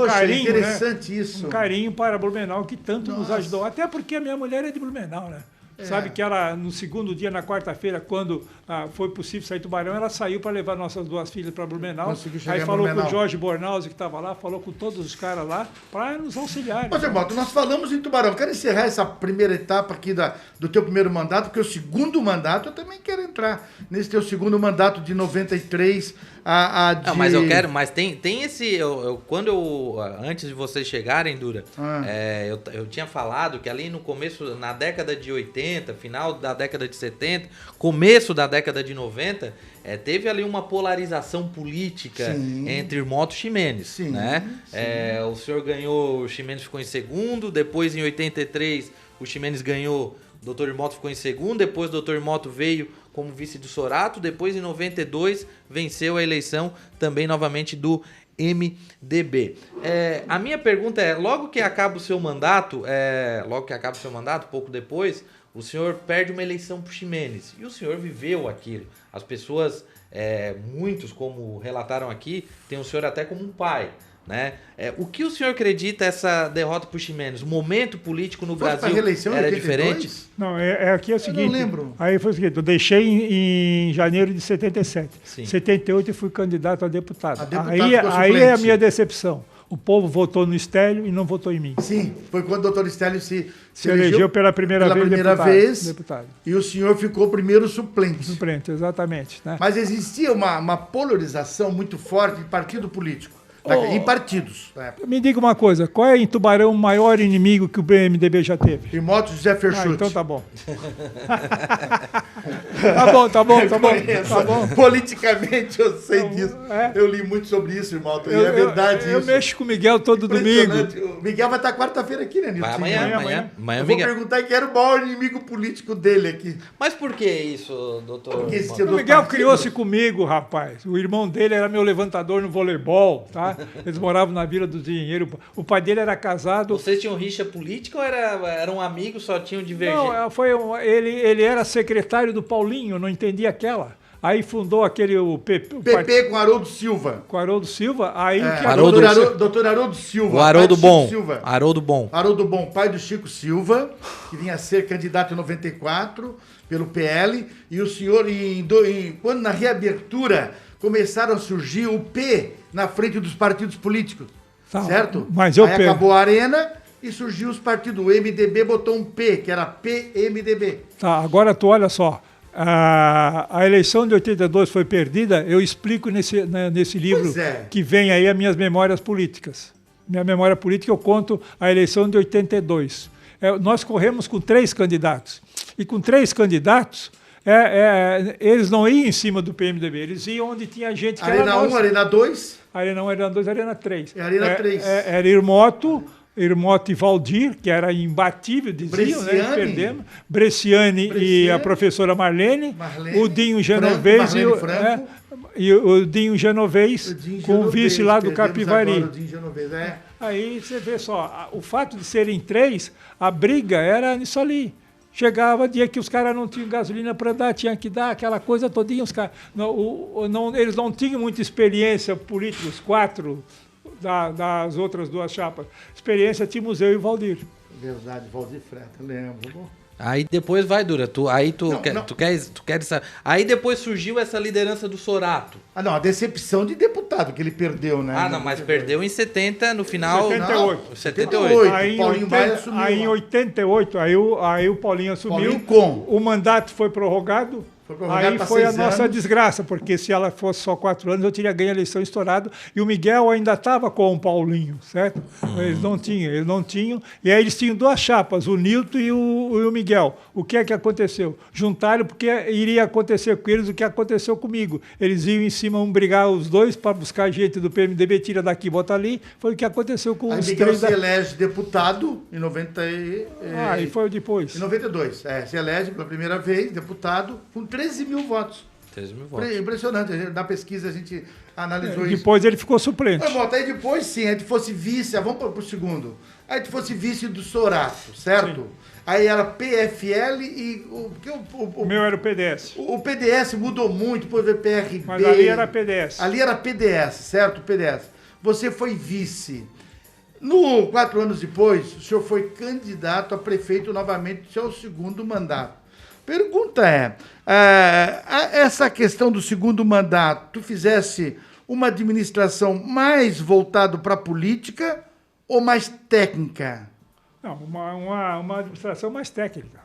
Carinho, interessante, né? isso. Um carinho para Blumenau que tanto nos ajudou. Até porque a minha mulher é de Blumenau, né? Sabe que ela, no segundo dia, na quarta-feira, quando foi possível sair Tubarão, ela saiu para levar nossas 2 filhas para Blumenau. Aí falou com o Jorge Bornauzi, que estava lá, falou com todos os caras lá, para nos auxiliar. Mas, irmão, nós falamos em Tubarão. Quero encerrar essa primeira etapa aqui do teu primeiro mandato, porque o segundo mandato eu também quero entrar nesse teu segundo mandato de 93 Não, mas eu quero, mas tem esse... antes de vocês chegarem, Dura, eu tinha falado que ali no começo, na década de 80, final da década de 70, começo da década de 90, teve ali uma polarização política entre Irmoto e Ximenes, né? O senhor ganhou, o Ximenes ficou em segundo, depois em 83 o Ximenes ganhou, o Dr. Irmoto ficou em segundo, depois o Dr. Irmoto veio como vice do Sorato, depois em 92 venceu a eleição também novamente do MDB. A minha pergunta é, logo que acaba o seu mandato, pouco depois, o senhor perde uma eleição pro Ximenes. E o senhor viveu aquilo. As pessoas, muitos, como relataram aqui, tem o senhor até como um pai. Né? O que o senhor acredita essa derrota pro Ximenes? O momento político no Brasil era diferente? Não, aqui é o seguinte. Eu não lembro. Aí foi o seguinte, eu deixei em janeiro de 77. Sim. Em 78 eu fui candidato a deputado. A Aí é a minha decepção. O povo votou no Estélio e não votou em mim. Sim, foi quando o doutor Estélio se elegeu pela primeira vez deputado. E o senhor ficou primeiro suplente. Suplente, exatamente. Né? Mas existia uma polarização muito forte de partido político. Em partidos. Me diga uma coisa, qual é em Tubarão o maior inimigo que o PMDB já teve? Irmão José Ferchut. Então tá bom. tá bom. Politicamente eu sei disso. Eu li muito sobre isso, irmão. E é verdade isso. Eu mexo com o Miguel todo domingo. O Miguel vai estar quarta-feira aqui, né, Nilton? Vai amanhã. Eu vou perguntar quem era o maior inimigo político dele aqui. Mas por que isso, doutor? O Miguel criou-se comigo, rapaz. O irmão dele era meu levantador no voleibol, tá? Eles moravam na Vila do Dinheiro. O pai dele era casado. Vocês tinham rixa política ou eram amigos, só tinham divergência? Não, ele era secretário do Paulinho, não entendia aquela. Aí fundou o PP com Haroldo Silva. Com Haroldo Silva. Aí doutor Haroldo Silva. O Haroldo Bom. Haroldo Bom, pai do Chico Silva, que vinha a ser candidato em 94 pelo PL. E o senhor, quando na reabertura começaram a surgir o P na frente dos partidos políticos, certo? Mas aí acabou a Arena e surgiu os partidos. O MDB botou um P, que era PMDB. Tá, agora tu olha só. A eleição de 82 foi perdida, eu explico nesse livro que vem aí as minhas memórias políticas. Minha memória política, eu conto a eleição de 82. Nós corremos com 3 candidatos. E com 3 candidatos, eles não iam em cima do PMDB, eles iam onde tinha gente que Arena era 1, Arena 2? Arena 1, Arena 2, Arena 3. Arena 3. Era Irmoto e Valdir, que era imbatível, diziam, né? Perdemos. Bresciani e a professora Marlene. O Dinho Genovez e o Dinho Genovez com o vice lá do Capivari. Aí você vê só, o fato de serem 3, a briga era nisso ali. Chegava dia que os caras não tinham gasolina para dar, tinha que dar aquela coisa todinha. Os caras, eles não tinham muita experiência política, os 4 das outras 2 chapas. Experiência tínhamos eu e o Valdir. Verdade, Valdir Freta, lembro. Aí depois vai, Dura. Tu queres saber. Aí depois surgiu essa liderança do Sorato. Não, a decepção de deputado que ele perdeu, né? Mas perdeu em 70, no final. 78. Aí em 88, aí o Paulinho assumiu. O mandato foi prorrogado. Aí foi a nossa desgraça, porque se ela fosse só 4 anos, eu teria ganho a eleição estourado. E o Miguel ainda estava com o Paulinho, certo? Eles não tinham. E aí eles tinham 2 chapas, o Nilton e o Miguel. O que é que aconteceu? Juntaram porque iria acontecer com eles o que aconteceu comigo. Eles iam em cima brigar os 2 para buscar gente do PMDB, tira daqui, bota ali. Foi o que aconteceu com os 3. Miguel se elege deputado em 90 e foi depois. Em 92. Se elege pela primeira vez, deputado, com 13 mil votos. 13 mil votos. Impressionante. Na pesquisa a gente analisou isso. Depois ele ficou suplente. Aí depois sim, a gente fosse vice, vamos para o segundo. Aí a gente fosse vice do Sorato, certo? Sim. Aí era PFL e o meu era o PDS. O PDS mudou muito, depois veio PRB. Mas ali era PDS. Ali era PDS, certo? PDS. Você foi vice. 4 anos depois, o senhor foi candidato a prefeito novamente, seu 2º mandato. Pergunta essa questão do 2º mandato, tu fizesse uma administração mais voltada para a política ou mais técnica? Não, uma administração mais técnica.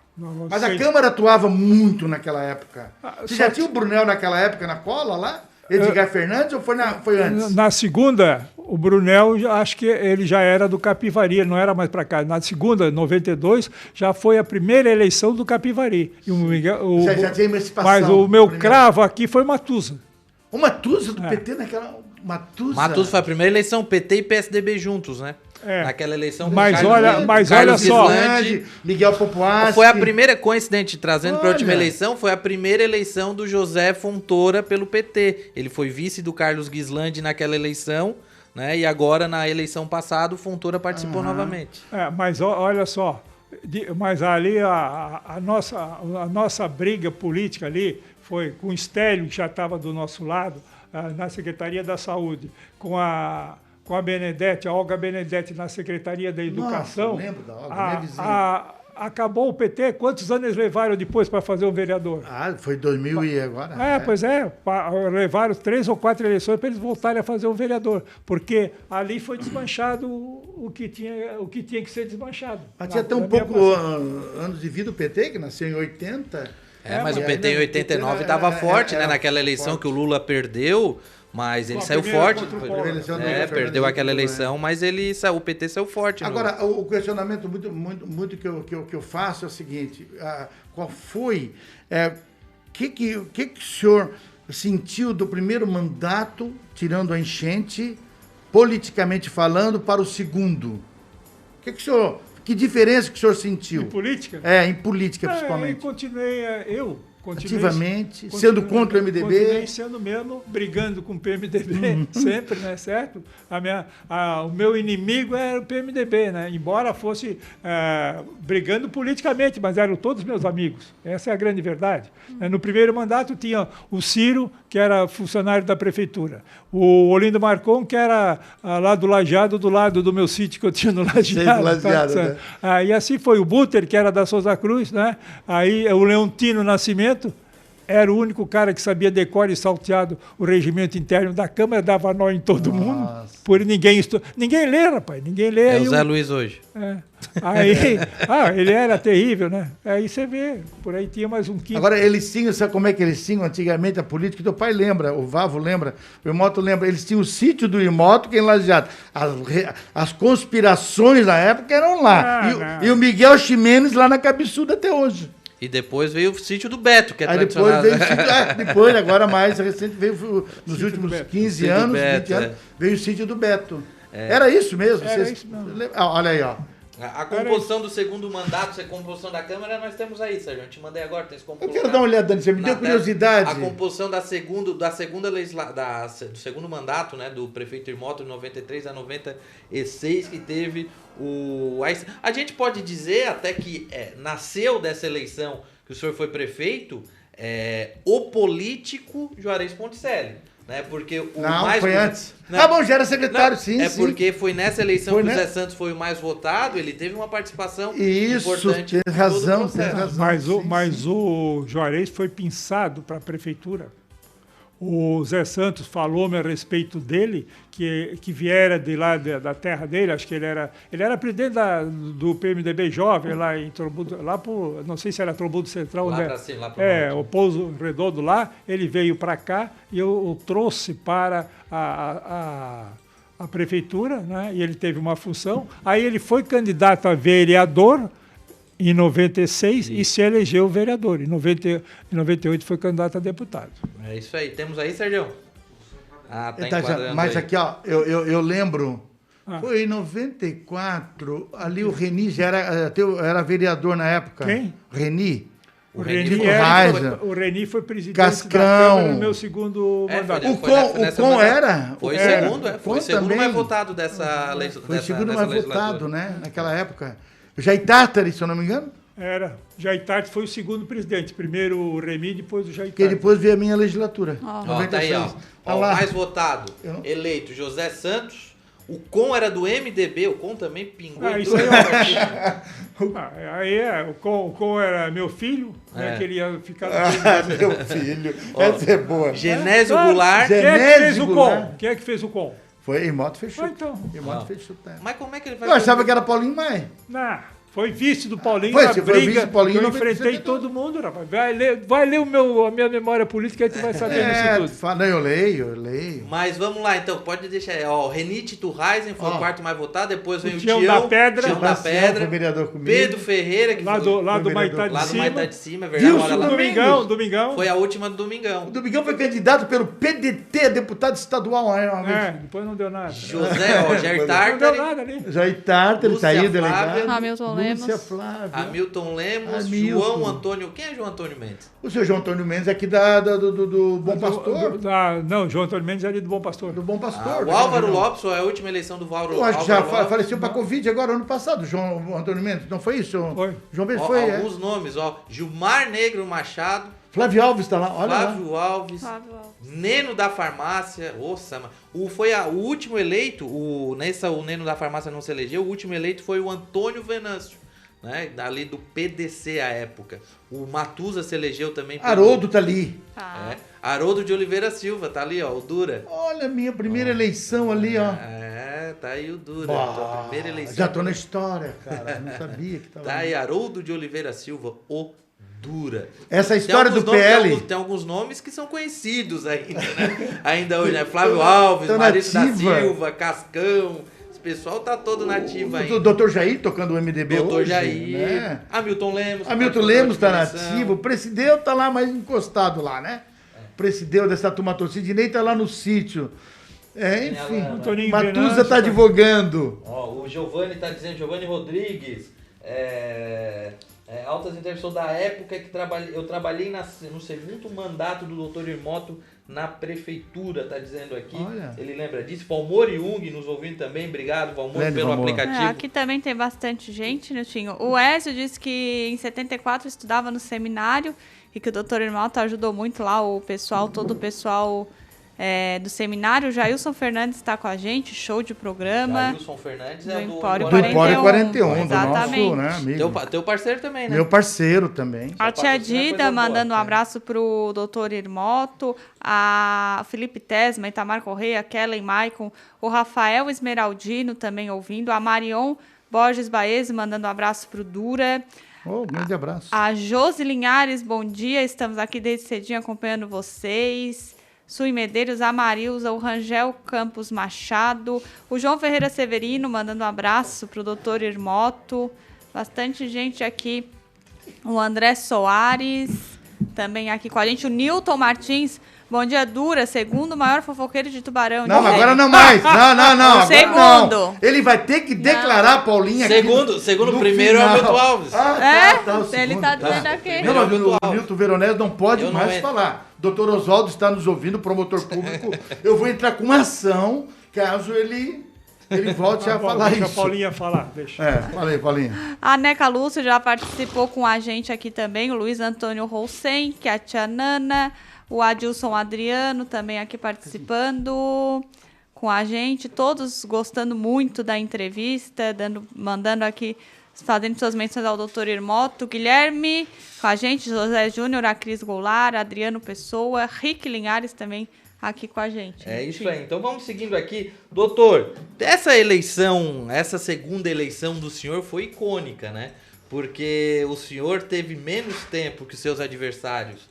Mas a Câmara atuava muito naquela época. Você já tinha o Brunel naquela época na cola lá? Edgar Fernandes ou foi antes? Na segunda, o Brunel, acho que ele já era do Capivari, ele não era mais para cá. Na segunda, 92, já foi a primeira eleição do Capivari. E já tinha emancipação. Mas o meu cravo aqui foi Matusa. O Matusa do PT naquela... Matusa foi a primeira eleição, PT e PSDB juntos, né? Naquela eleição com mas olha só, Miguel Popuassi. Foi a primeira, coincidente, trazendo para a última eleição, foi a primeira eleição do José Fontoura pelo PT. Ele foi vice do Carlos Ghislandi naquela eleição, né? E agora, na eleição passada, o Fontoura participou novamente. Mas olha só, Mas ali a nossa briga política ali foi com o Stélio, que já estava do nosso lado, na Secretaria da Saúde, com a Benedetti, a Olga Benedetti, na Secretaria da Educação. Nossa, eu lembro da Olga, minha vizinha. Acabou o PT, quantos anos eles levaram depois para fazer o vereador? Foi 2000 e agora? Pois é, levaram 3 ou 4 eleições para eles voltarem a fazer o vereador, porque ali foi desmanchado o que tinha que ser desmanchado. Mas tinha tão pouco anos de vida o PT, que nasceu em 80. Mas o PT em 89 estava forte, né? Naquela eleição forte. Que o Lula perdeu, mas ele saiu forte. Perdeu aquela eleição, mas o PT saiu forte. Agora, o questionamento muito que eu faço é o seguinte: qual foi. O que o senhor sentiu do primeiro mandato, tirando a enchente, politicamente falando, para o segundo? Que diferença que o senhor sentiu? Em política? Em política, principalmente. Eu continuei ativamente, sendo contra o MDB. Continuei sendo mesmo, brigando com o PMDB, sempre, né, certo? O meu inimigo era o PMDB, né? Embora fosse brigando politicamente, mas eram todos meus amigos. Essa é a grande verdade. No primeiro mandato tinha o Ciro, que era funcionário da prefeitura. O Olindo Marcon, que era lá do Lajeado, do lado do meu sítio que eu tinha no Lajeado. Né? E assim foi o Buter, que era da Souza Cruz, né? Aí o Leontino Nascimento era o único cara que sabia decor e salteado o regimento interno da Câmara, dava nó em todo mundo. Por ninguém lê, rapaz, ninguém lê. É o Zé Luiz hoje. Aí, ele era terrível, né? Aí você vê, por aí tinha mais um quinto. Agora, eles tinham, sabe como é que eles tinham antigamente a política? Teu pai lembra, o Vavo lembra, o Imoto lembra, eles tinham o sítio do Imoto, que é em Lajeado. As conspirações da época eram lá. E o Miguel Ximenes lá na Cabeçuda até hoje. E depois veio o sítio do Beto, que é tradicional. Depois, agora mais recente, veio nos últimos 15 anos, 20 anos, veio o sítio do Beto. Era isso mesmo? Isso mesmo. Olha aí, ó. A composição do segundo mandato, a composição da Câmara, nós temos aí, Sérgio. Eu te mandei agora, tem como Eu quero dar uma olhada, Dani, você me deu curiosidade. A composição do segundo mandato, né, do prefeito Irmoto, de 93 a 96, que teve a gente pode dizer até que nasceu dessa eleição que o senhor foi prefeito, o político Juarez Ponticelli. Né? Porque foi antes. Né? Bom, já era secretário, sim. Porque foi nessa eleição que o Zé Santos foi o mais votado, ele teve uma participação importante. Tem razão. Mas o Juarez foi pensado para a prefeitura. O Zé Santos falou-me a respeito dele, que viera de lá da terra dele, acho que ele era presidente do PMDB jovem, lá em Trombudo, não sei se era Trombudo Central. Lá para cima, lá para o Pouso Redondo lá, ele veio para cá e eu o trouxe para a prefeitura, né? E ele teve uma função. Aí ele foi candidato a vereador em 96 e se elegeu vereador. Em 98 foi candidato a deputado. É isso aí. Temos aí, Sérgio? Tá mas aí. Aqui, ó, eu lembro, foi em 94, ali o Reni já era vereador na época. Quem? Reni. O Reni foi presidente Cascão. da Câmara no meu segundo mandato. O Com era? Foi o segundo mais votado dessa legislatura. Foi o segundo mais votado, né? Naquela época. Jair Tartari, se eu não me engano? Era. Jair Tartari foi o segundo presidente. Primeiro o Remi, depois o Jair Tartari. Que depois veio a minha legislatura. Tá aí, ó. O mais votado, eleito, José Santos. O Com era do MDB, o Com também pingou. Isso aí o Com era meu filho, né, que ele ia ficar... meu filho, essa é boa. Genésio Goulart. Quem é que fez o Com? Quem é que fez o Com? Foi Imoto fechou. Então. Imoto fechou. Mas como é que ele vai... Eu achava que era Paulinho Maia. Não. Foi vice do Paulinho, foi briga, Paulinho, eu enfrentei todo mundo, rapaz. Vai ler a minha memória política, aí tu vai saber disso tudo. Eu leio. Mas vamos lá, então, pode deixar aí. Ó, Renite Turraisen foi o quarto mais votado, depois veio o Tião da Pedra, foi vereador comigo. Pedro Ferreira, que lá do Maitá de Cima, verdade. Domingão. Foi a última do Domingão. O Domingão foi candidato pelo PDT, deputado estadual. Depois não deu nada. Jair Tartari. Não deu nada ali. Jair Tartari, ele tá aí, delegado. Lúcia, Flávia. Hamilton Lemos, João Antônio... Quem é João Antônio Mendes? O seu João Antônio Mendes aqui do Bom Pastor. Não, João Antônio Mendes é ali do Bom Pastor. Do Bom Pastor. O Álvaro Lopes, é a última eleição do Álvaro Lopes. Eu acho que já faleceu para Covid agora, ano passado, João Antônio Mendes. Não foi isso? Foi. João Mendes foi, alguns nomes, Gilmar Negro Machado. Flávio Alves está lá, olha Flávio lá. Alves. Neno da Farmácia. O último eleito, o Neno da Farmácia não se elegeu, o último eleito foi o Antônio Venâncio, né? Ali do PDC à época. O Matusa se elegeu também. Haroldo tá ali. Haroldo de Oliveira Silva, tá ali, o Dura. Olha a minha primeira eleição ali, ó. Tá aí o Dura. Tua primeira eleição. Já tô na história, cara. Não sabia que tava. Tá aí, Haroldo de Oliveira Silva, o Dura. Essa história do PL... Tem alguns nomes que são conhecidos ainda, né? Ainda hoje, né? Flávio Alves, Maurício da Silva, Cascão. Esse pessoal tá todo nativo ainda. O Dr. Jair tocando o MDB hoje. Dr. Jair, né? Hamilton Lemos. Hamilton Lemos tá nativo. O Presideu tá lá mais encostado lá, né? O Presideu dessa turma toda. Sidney tá lá no sítio. Enfim, Matusa tá advogando. O Giovanni tá dizendo, Giovanni Rodrigues... altas intervenções da época que eu trabalhei no segundo mandato do Dr. Irmoto na prefeitura, tá dizendo aqui. Olha. Ele lembra disso. Valmor Jung nos ouvindo também. Obrigado, Valmor, pelo aplicativo. Aqui também tem bastante gente, Niltinho. O Ézio disse que em 74 estudava no seminário e que o Dr. Irmoto ajudou muito lá todo o pessoal do seminário. O Jailson Fernandes está com a gente, show de programa. Jailson Fernandes do é do Empório 41, exatamente. Do nosso, né, amigo. Teu parceiro também, né? Meu parceiro também. A tia Dida mandando um abraço pro Dr. Irmoto, a Felipe Tesma, Itamar Correia, Kellen Maicon, o Rafael Esmeraldino também ouvindo, a Marion Borges Baez mandando um abraço pro Dura. Grande abraço. A Josi Linhares, bom dia, estamos aqui desde cedinho acompanhando vocês. Sui Medeiros, a Marilza, o Rangel Campos Machado, o João Ferreira Severino mandando um abraço para o Dr. Irmoto, bastante gente aqui, o André Soares também aqui com a gente, o Nilton Martins, bom dia, Dura, segundo maior fofoqueiro de Tubarão. Não, agora não mais, não. Segundo. Não. Ele vai ter que declarar a Paulinha Segundo, primeiro final. é o Milton Alves. Ele está dizendo aqui. Não, o Milton Veronese não pode mais falar. Doutor Oswaldo está nos ouvindo, promotor público. Eu vou entrar com uma ação, caso ele volte a falar deixa isso. Deixa a Paulinha falar, deixa. Falei, Paulinha. A Neca Lúcia já participou com a gente aqui também, o Luiz Antônio Roussen, que é a tia Nana, o Adilson Adriano também aqui participando com a gente, todos gostando muito da entrevista, mandando aqui, fazendo suas menções ao Dr. Irmoto, Guilherme com a gente, José Júnior, a Cris Goulart, Adriano Pessoa, Rick Linhares também aqui com a gente. É isso aí. Então vamos seguindo aqui. Doutor, essa eleição, essa segunda eleição do senhor foi icônica, né? Porque o senhor teve menos tempo que os seus adversários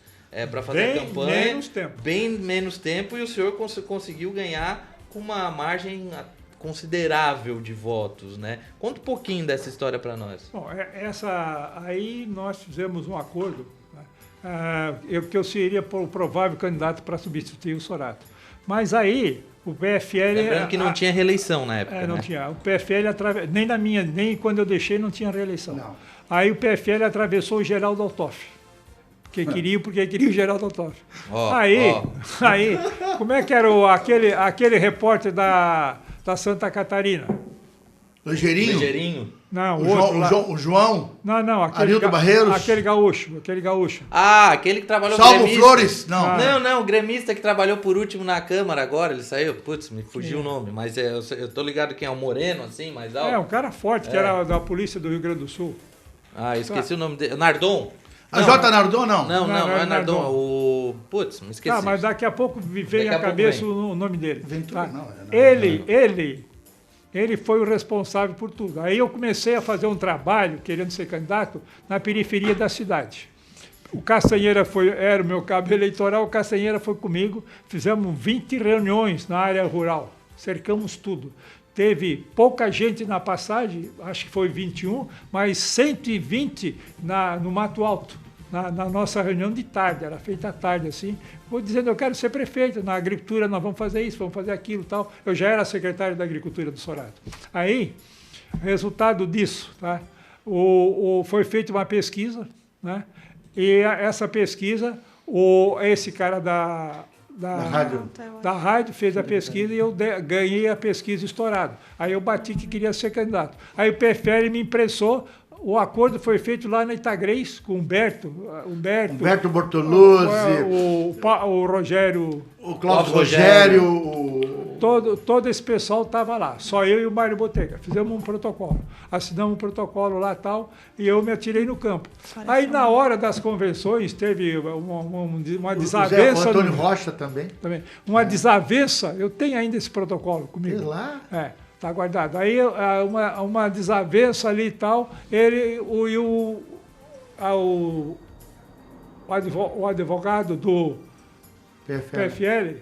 para fazer a campanha. Bem menos tempo. E o senhor conseguiu ganhar com uma margem considerável de votos, né? Conta um pouquinho dessa história para nós. Bom, aí nós fizemos um acordo, né? Que eu seria o provável candidato para substituir o Sorato. Mas aí o PFL... Lembrando que não tinha reeleição na época, não né? tinha. O PFL, nem quando eu deixei, não tinha reeleição. Não. Aí o PFL atravessou o Geraldo Altoff. Porque queria o Geraldo Altoff. Aí, como é que era aquele repórter da Santa Catarina? Ligeirinho? Não, o João? Não, Arildo Barreiros? Aquele gaúcho. Aquele que trabalhou Salvo gremista. Flores? Não. Não, o gremista que trabalhou por último na Câmara agora, ele saiu, me fugiu o nome, mas eu tô ligado quem é o Moreno, assim, mais alto. Um cara forte, que era da polícia do Rio Grande do Sul. Esqueci o nome dele, Nardon. J. Nardon, não? Não é Nardon, o... me esqueci. Mas daqui a pouco vem à cabeça o nome dele. Ventura, Ele foi o responsável por tudo. Aí eu comecei a fazer um trabalho, querendo ser candidato, na periferia da cidade. O Castanheira era o meu cabo eleitoral, o Castanheira foi comigo, fizemos 20 reuniões na área rural, cercamos tudo. Teve pouca gente na passagem, acho que foi 21, mas 120 no Mato Alto, na nossa reunião de tarde, era feita à tarde assim. Vou dizendo, eu quero ser prefeito, na agricultura nós vamos fazer isso, vamos fazer aquilo e tal. Eu já era secretário da agricultura do Sorato. Aí, resultado disso, tá? Foi feita uma pesquisa, né? E essa pesquisa, esse cara da rádio fez a pesquisa e eu ganhei a pesquisa estourado. Aí eu bati que queria ser candidato. Aí o PFL me impressou. O acordo foi feito lá na Itagrês com Humberto Bortoluzzi, o Rogério... O Cláudio Rogério... Todo esse pessoal estava lá, só eu e o Mário Botega. Fizemos um protocolo, assinamos um protocolo lá e tal, e eu me atirei no campo. Aí, na hora das convenções, teve uma desavença... O Antônio Rocha também. Uma desavença, eu tenho ainda esse protocolo comigo. Sei lá. Está guardado. Aí, uma desavença ali e tal, o advogado do PFL,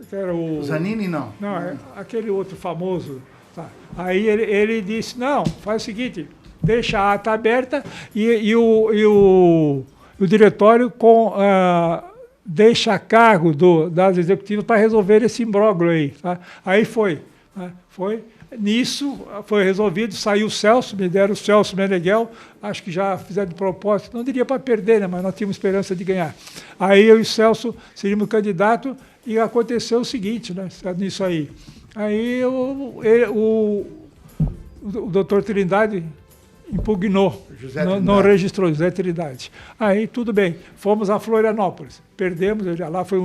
que era o Zanini, não? Não, aquele outro famoso. Tá. Aí ele disse, não, faz o seguinte, deixa a ata aberta e o diretório deixa a cargo das executivas para resolver esse imbróglio aí. Tá? Aí foi. Nisso foi resolvido, saiu o Celso, me deram o Celso Meneghel, acho que já fizeram de propósito, não diria para perder, né, mas nós tínhamos esperança de ganhar. Aí eu e o Celso seríamos candidato e aconteceu o seguinte, né, nisso aí. Aí o doutor Trindade impugnou, não registrou, José Trindade. Aí tudo bem, fomos a Florianópolis, perdemos, lá foi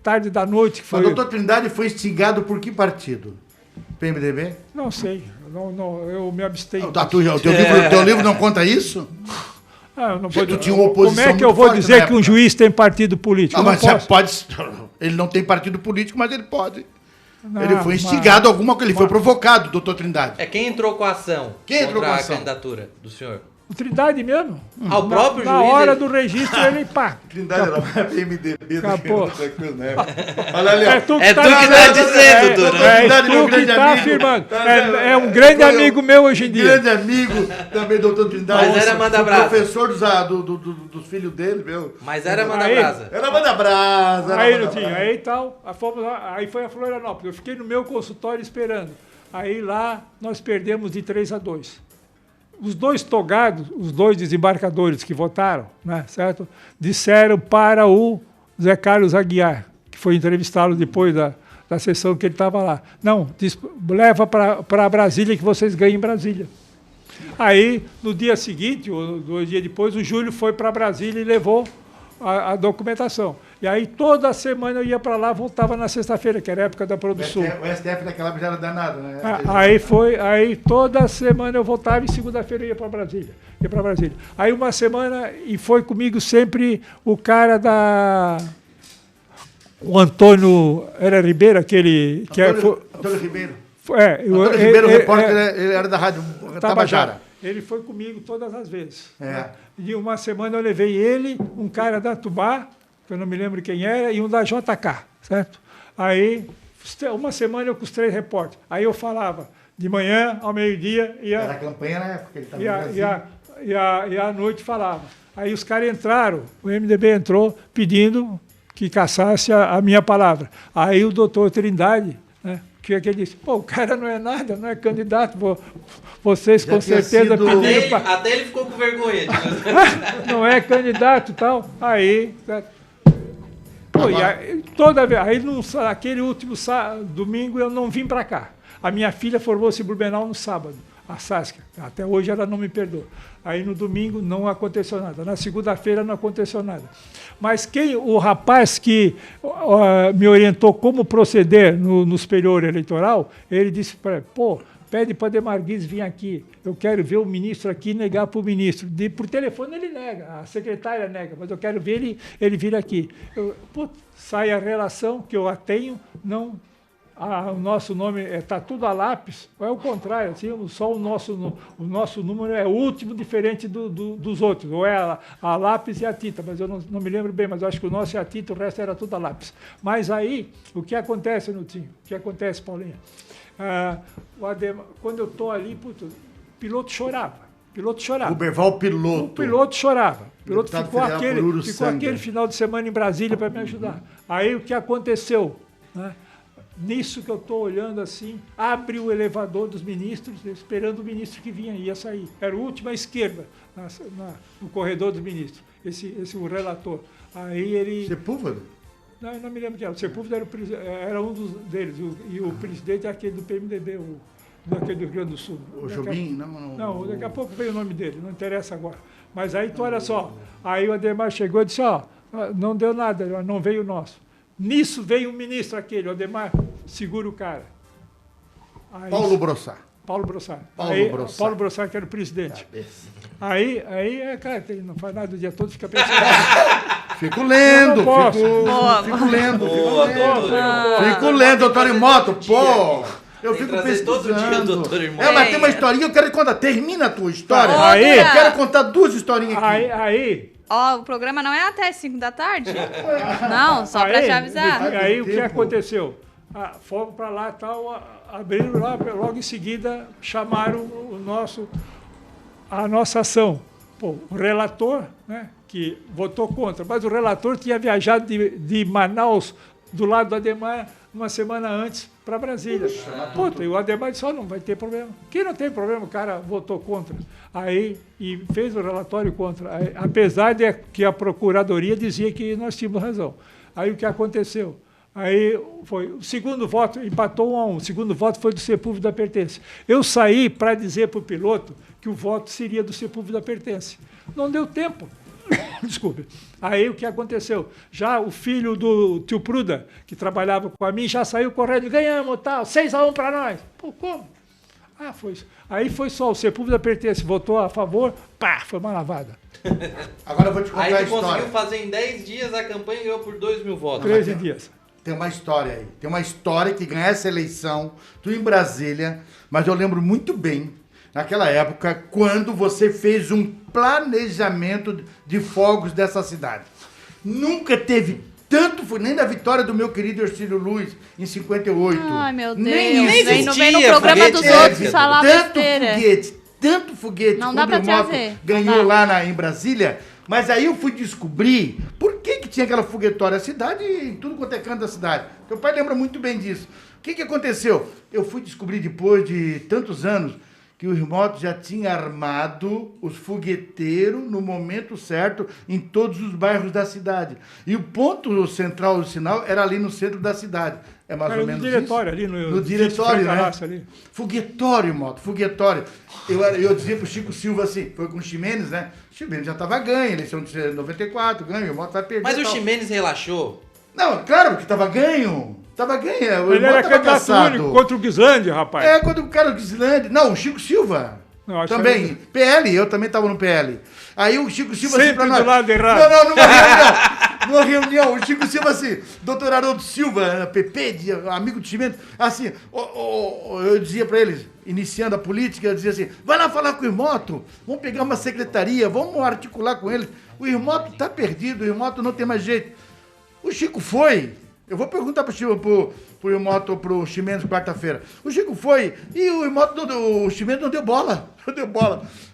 tarde da noite. O doutor Trindade foi instigado por que partido? PMDB? Não sei, eu me abstenho. O teu livro não conta isso? Eu não pode, tinha uma oposição. Como é que eu vou dizer que um juiz tem partido político? Mas você pode. Ele não tem partido político, mas ele pode. Ele foi instigado ele foi provocado, doutor Trindade. Quem entrou com a ação? Quem entrou com a ação? Candidatura do senhor? O Trindade mesmo. O próprio juiz? Na hora do registro, ele pá. Trindade era mais PMDB do que outra coisa, né? Olha ali, ó. É tu que tá dizendo, Dudu. Tu que tá afirmando. É um grande amigo meu hoje em dia. Grande amigo também, doutor Trindade. Mas era Manda Brasa. Professor dos filhos dele, meu. Mas era Manda Brasa. Era Manda Brasa. Aí não tinha. Aí tal, aí foi a Florianópolis. Eu fiquei no meu consultório esperando. Aí lá nós perdemos de 3-2. Os dois togados, os dois desembarcadores que votaram, né, certo? Disseram para o Zé Carlos Aguiar, que foi entrevistá-lo depois da sessão que ele estava lá. Não, leva para Brasília que vocês ganhem em Brasília. Aí, no dia seguinte, ou 2 dias depois, o Júlio foi para Brasília e levou a documentação. E aí, toda semana eu ia para lá, voltava na sexta-feira, que era a época da produção. O STF naquela época já era danado, né? Aí toda semana eu voltava e segunda-feira eu ia para Brasília. Aí uma semana, e foi comigo sempre o cara o Antônio Ribeiro, aquele... Antônio Ribeiro. Antônio Ribeiro, repórter, ele era da Rádio Tabajara. Ele foi comigo todas as vezes. Né? E uma semana eu levei ele, um cara da Tubá, que eu não me lembro quem era, e um da JK, certo? Aí, uma semana eu com os 3 repórteres. Aí eu falava, de manhã ao meio-dia... Era a campanha na época, ele estava no Brasil. E à noite falava. Aí os caras entraram, o MDB entrou pedindo que caçasse a minha palavra. Aí o doutor Trindade, né, que ele disse, o cara não é nada, não é candidato, vocês com certeza pediram... Até ele ficou com vergonha. Não é candidato e tal. Aí... toda vez, aquele último domingo eu não vim para cá. A minha filha formou-se em Blumenau no sábado, a Saskia. Até hoje ela não me perdoa. Aí no domingo não aconteceu nada. Na segunda-feira não aconteceu nada. Mas o rapaz que me orientou como proceder no superior eleitoral, ele disse para pede para Demarguis vir aqui. Eu quero ver o ministro aqui negar para o ministro. Por telefone ele nega, a secretária nega, mas eu quero ver ele vir aqui. Sai a relação que eu a tenho, não... o nosso nome está tudo a lápis, ou é o contrário, assim, só o nosso número é o último diferente dos outros, ou é a lápis e a tinta, mas eu não me lembro bem, mas eu acho que o nosso é a tinta, o resto era tudo a lápis. Mas aí, o que acontece, Nutinho? O que acontece, Paulinha? Quando eu estou ali, o piloto chorava. O Berval piloto. O piloto chorava. O piloto ficou aquele final de semana em Brasília para me ajudar. Aí o que aconteceu? Né? Nisso que eu estou olhando assim, abre o elevador dos ministros, esperando o ministro que ia sair. Era o último à esquerda, no corredor dos ministros, o relator. Aí ele... Sepúlveda? Não me lembro de era. O Sepúlveda era um deles, e o presidente é aquele do PMDB, daquele do Rio Grande do Sul. O Jobim? Não, daqui a pouco veio o nome dele, não interessa agora. Mas aí tu olha só, aí o Adhemar chegou e disse, não deu nada, não veio o nosso. Nisso veio um ministro aquele, o Adhemar, segura o cara. Aí, Paulo Brossard. Paulo Brossard. Paulo Brossard, que era o presidente. Aí, cara, ele não faz nada o dia todo, fica pensando. Fico lendo, fico lendo, doutor Imoto, pô. Eu fico pesquisando. Todo dia, doutor Imoto. Mas tem uma historinha, eu quero contar. Termina a tua história. Aí, eu quero contar 2 historinhas aqui. Aí. O programa não é até 5 da tarde? Não, só pra te avisar. Aí o que aconteceu? Fomos pra lá e tal, abriram lá, logo em seguida chamaram a nossa ação. Pô, o relator, né, que votou contra, mas o relator tinha viajado de Manaus, do lado do Adhemar, uma semana antes, para Brasília. Puta, e o Adhemar disse, não vai ter problema. Que não tem problema, o cara votou contra. Aí, e fez o relatório contra. Aí, apesar de que a Procuradoria dizia que nós tínhamos razão. Aí o que aconteceu? Aí foi o segundo voto, empatou 1-1. O segundo voto foi do Sepúlveda Pertence. Eu saí para dizer para o piloto que o voto seria do Sepúlveda Pertence. Não deu tempo. Desculpe. Aí o que aconteceu? Já o filho do tio Pruda, que trabalhava com a mim, já saiu correndo, ganhamos, tal, 6-1 para nós. Pô, como? Foi isso. Aí foi só, o Sepúlveda Pertence votou a favor, foi uma lavada. Agora eu vou te contar a história. Aí tu conseguiu fazer em 10 dias a campanha e ganhou por 2.000 votos. 13 dias. Tem uma história aí. Tem uma história que ganhou essa eleição, tu em Brasília, mas eu lembro muito bem, naquela época, quando você fez um planejamento de fogos dessa cidade. Nunca teve tanto, nem da vitória do meu querido Ercílio Luz, em 58. Ai, meu Deus. Nem não vem no programa dos outros falar besteira. Tanto foguete, não dá pra trazer. Ganhou lá em Brasília. Mas aí eu fui descobrir por que tinha aquela foguetória. A cidade, em tudo quanto é canto da cidade. Meu pai lembra muito bem disso. O que aconteceu? Eu fui descobrir depois de tantos anos que o Imoto já tinha armado os fogueteiros no momento certo em todos os bairros da cidade. E o ponto central do sinal era ali no centro da cidade. É mais ou menos no diretório, isso? Ali no diretório, né? Ali. Foguetório, Imoto, foguetório. Eu dizia pro Chico Silva assim, foi com o Ximenes, né? O Ximenes já estava ganho, eleição de 94, ganho, o Imoto vai perder. Mas o Ximenes relaxou? Não, claro, porque estava ganho. Tava ganho. Ele era candidato único contra o Guislandi, rapaz. Contra o cara do Guislandi. Não, o Chico Silva. Não, também. PL, eu também estava no PL. Aí o Chico Silva... Sempre assim, do lado errado. Não, numa reunião. Numa reunião, o Chico Silva assim, doutor Haroldo Silva, PP, amigo de Chimento, assim, eu dizia para eles, iniciando a política, eu dizia assim, vai lá falar com o Imoto, vamos pegar uma secretaria, vamos articular com eles. O Imoto está perdido, o Imoto não tem mais jeito. O Chico foi... Eu vou perguntar pro Imoto, pro Ximenes, quarta-feira. O Chico foi e o Ximenes não deu bola.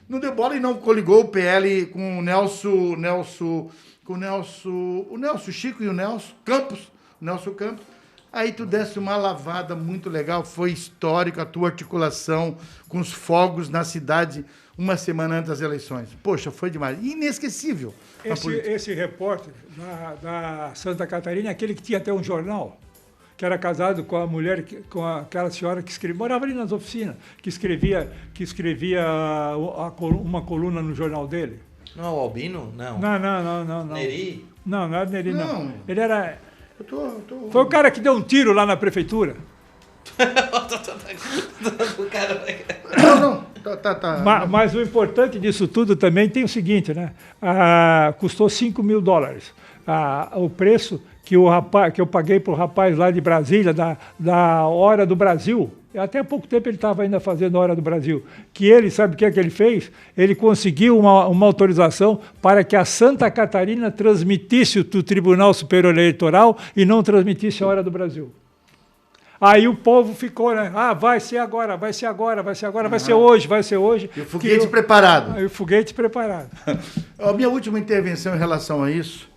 Não deu bola e não coligou o PL com o Nelson, Chico e o Nelson Campos. Aí tu desse uma lavada muito legal, foi histórico a tua articulação com os fogos na cidade uma semana antes das eleições. Poxa, foi demais. Inesquecível. Esse repórter da Santa Catarina, aquele que tinha até um jornal, que era casado com a mulher, com aquela senhora que escrevia, morava ali nas oficinas, que escrevia uma coluna no jornal dele. Não é o Albino? Não. Não. Neri? Não era Neri, não. Ele era... Foi o cara que deu um tiro lá na prefeitura. Não. Tá. Mas o importante disso tudo também tem o seguinte, né? Custou $5.000. O preço que eu paguei para o rapaz lá de Brasília, da Hora do Brasil. Até há pouco tempo ele estava ainda fazendo a Hora do Brasil. Que ele, sabe o que ele fez? Ele conseguiu uma autorização para que a Santa Catarina transmitisse o Tribunal Superior Eleitoral e não transmitisse a Hora do Brasil. Aí o povo ficou, né? Vai ser agora, vai ser hoje. E o foguete preparado. Aí o foguete preparado. A minha última intervenção em relação a isso,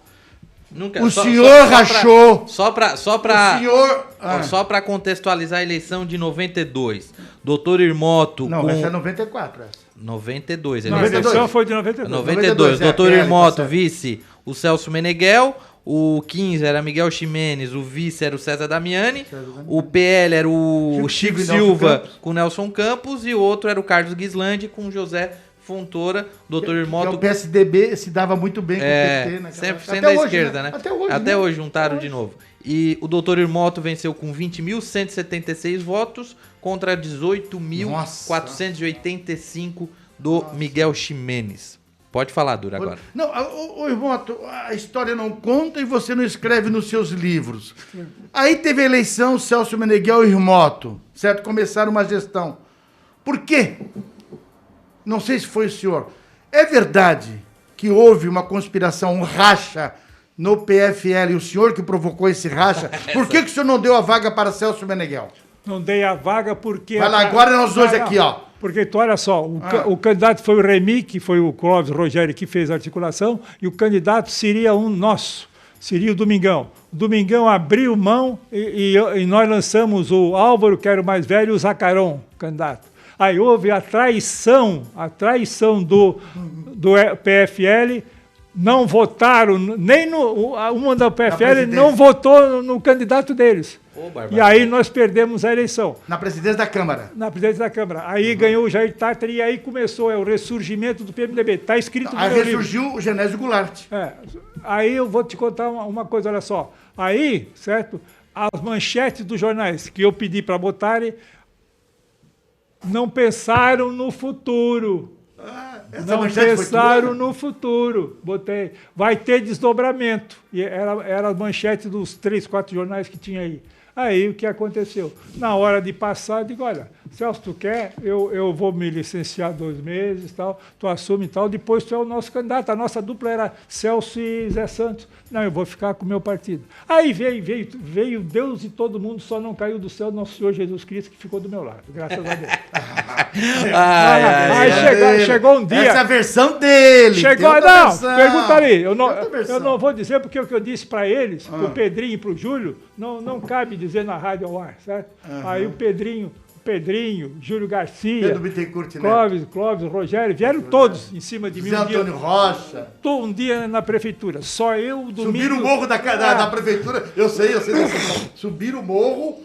Nunca. O senhor rachou. Só pra O senhor... Só para contextualizar a eleição de 92. Doutor Irmoto... Não, essa é 94. Essa. 92. Não, a eleição foi de 92. 92. Doutor tá Irmoto, certo. vice, o Celso Meneghel. O 15 era Miguel Ximenes, o vice era o César Damiani. O PL era o Chico Silva com Nelson Campos. E o outro era o Carlos Guislandi com José Fontoura. Doutor Irmoto... O PSDB se dava muito bem com o PT. Naquela... sempre Até sendo da hoje, esquerda, né? Até hoje juntaram de novo. E o doutor Irmoto venceu com 20.176 votos contra 18.485 do Miguel Ximenes. Pode falar, Dura, agora. Não, ô Irmoto, a história não conta e você não escreve nos seus livros. Aí teve a eleição, Celso Meneghel e Irmoto, certo? Começaram uma gestão. Por quê? Não sei se foi o senhor. É verdade que houve uma conspiração, um racha no PFL, e o senhor que provocou esse racha? Por que o senhor não deu a vaga para Celso Meneghel? Não dei a vaga porque... Vai lá, agora nós dois aqui, ó. Porque tu olha só, o candidato foi o Remy, que foi o Clóvis Rogério que fez a articulação, e o candidato seria um nosso, seria o Domingão. O Domingão abriu mão e nós lançamos o Álvaro, que era o mais velho, e o Zacaron, candidato. Aí houve a traição do PFL, não votaram, nem uma da PFL não votou no candidato deles. E aí nós perdemos a eleição. Na presidência da Câmara. Na presidência da Câmara. Aí ganhou o Jair Tartar e aí começou o ressurgimento do PMDB. Está escrito no meu livro. Aí ressurgiu o Genésio Goulart. Aí eu vou te contar uma coisa, olha só. Aí, certo, as manchetes dos jornais que eu pedi para botarem não pensaram no futuro. Não pensaram no futuro. Botei. Vai ter desdobramento. E era a manchete dos 3, 4 jornais que tinha aí. Aí o que aconteceu? Na hora de passar, eu digo, olha, Celso, tu quer? Eu vou me licenciar 2 meses, tal, tu assume e tal, depois tu é o nosso candidato. A nossa dupla era Celso e Zé Santos. Não, eu vou ficar com o meu partido. Aí veio Deus e todo mundo, só não caiu do céu nosso Senhor Jesus Cristo, que ficou do meu lado, graças a Deus. Aí chegou um dia... Essa é a versão dele. Chegou, não, pergunta ali. Eu não vou dizer, porque o que eu disse para eles, pro Pedrinho e pro Júlio, não cabe dizer na rádio ao ar, certo? Aí o Pedrinho, Júlio Garcia, Pedro Bittencourt, Clóvis, Rogério, vieram todos em cima de mim. Zé Antônio Rocha. Um dia na prefeitura, só eu, domingo... Subiram o morro da prefeitura, eu sei. Subiram o morro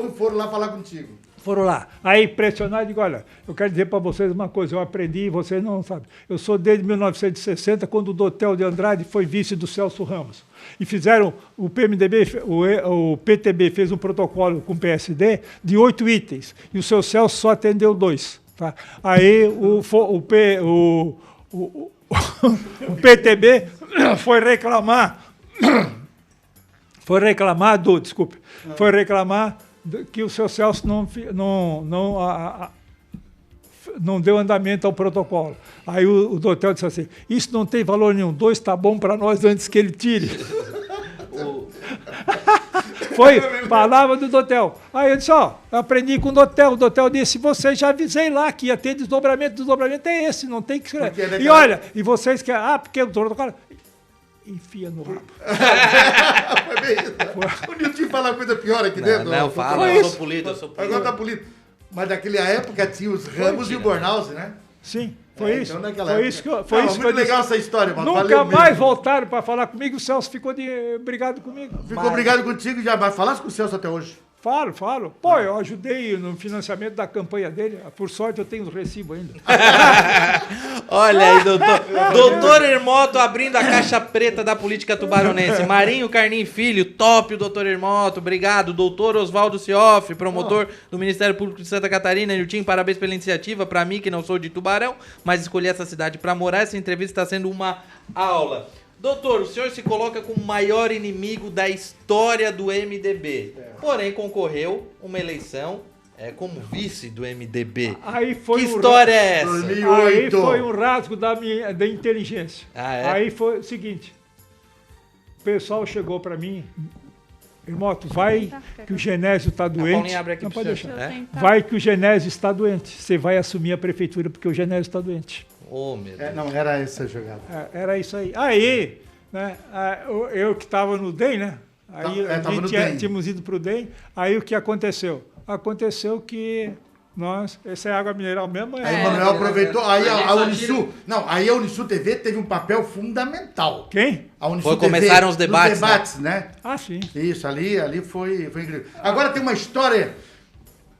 e foram lá falar contigo. Foram lá. Aí pressionaram e digo, olha, eu quero dizer para vocês uma coisa, eu aprendi e vocês não sabem. Eu sou desde 1960, quando o Dotel de Andrade foi vice do Celso Ramos. E fizeram, o PMDB, o PTB fez um protocolo com o PSD de 8 itens, e o seu Celso só atendeu 2. Tá? Aí o PTB foi reclamar que o seu Celso não deu andamento ao protocolo. Aí o Dotel disse assim, isso não tem valor nenhum, 2 está bom para nós antes que ele tire. Foi palavra do Dotel. Aí eu disse, eu aprendi com o Dotel disse, você já avisei lá que ia ter desdobramento é esse, não tem que escrever. E olha, e vocês querem, porque o protocolo... Enfia no rabo. Foi bem isso. O Nilton fala uma coisa pior aqui dentro. Não, fala, eu sou polido. Agora tá polido. Mas naquela época tinha os Ramos e o Bornhausen, né? Sim, foi isso. Então foi isso que eu muito legal essa história, mano. Nunca mais voltaram para falar comigo, o Celso ficou brigado comigo. Ficou brigado contigo já, mas falasse com o Celso até hoje? Falo. Pô, eu ajudei no financiamento da campanha dele. Por sorte, eu tenho os recibos ainda. Olha aí, doutor. Doutor Irmoto abrindo a caixa preta da política tubaronense. Marinho Carnim Filho, top o doutor Irmoto. Obrigado. Doutor Oswaldo Cioff, promotor do Ministério Público de Santa Catarina. Nilton, parabéns pela iniciativa. Para mim, que não sou de Tubarão, mas escolhi essa cidade para morar. Essa entrevista está sendo uma aula. Doutor, o senhor se coloca como o maior inimigo da história do MDB. Porém, concorreu uma eleição como vice do MDB. Que história é essa? 2008. Aí foi um rasgo da inteligência. Aí foi o seguinte. O pessoal chegou para mim, Irmoto, vai que o Genésio está doente. Não pode deixar. Vai que o Genésio está doente. Você vai assumir a prefeitura porque o Genésio está doente. Oh, meu Deus. Não, era essa jogada. Era isso aí. Aí né? Eu que estava no DEM, né? Aí tínhamos ido para o DEM, aí o que aconteceu? Aconteceu que essa é água mineral mesmo. Aí o Manuel aproveitou, aí a Unisul, aí a Unisul TV teve um papel fundamental. Quem? A Unisul TV, começaram os debates, né? Ah, sim. Isso, ali foi incrível. Agora tem uma história,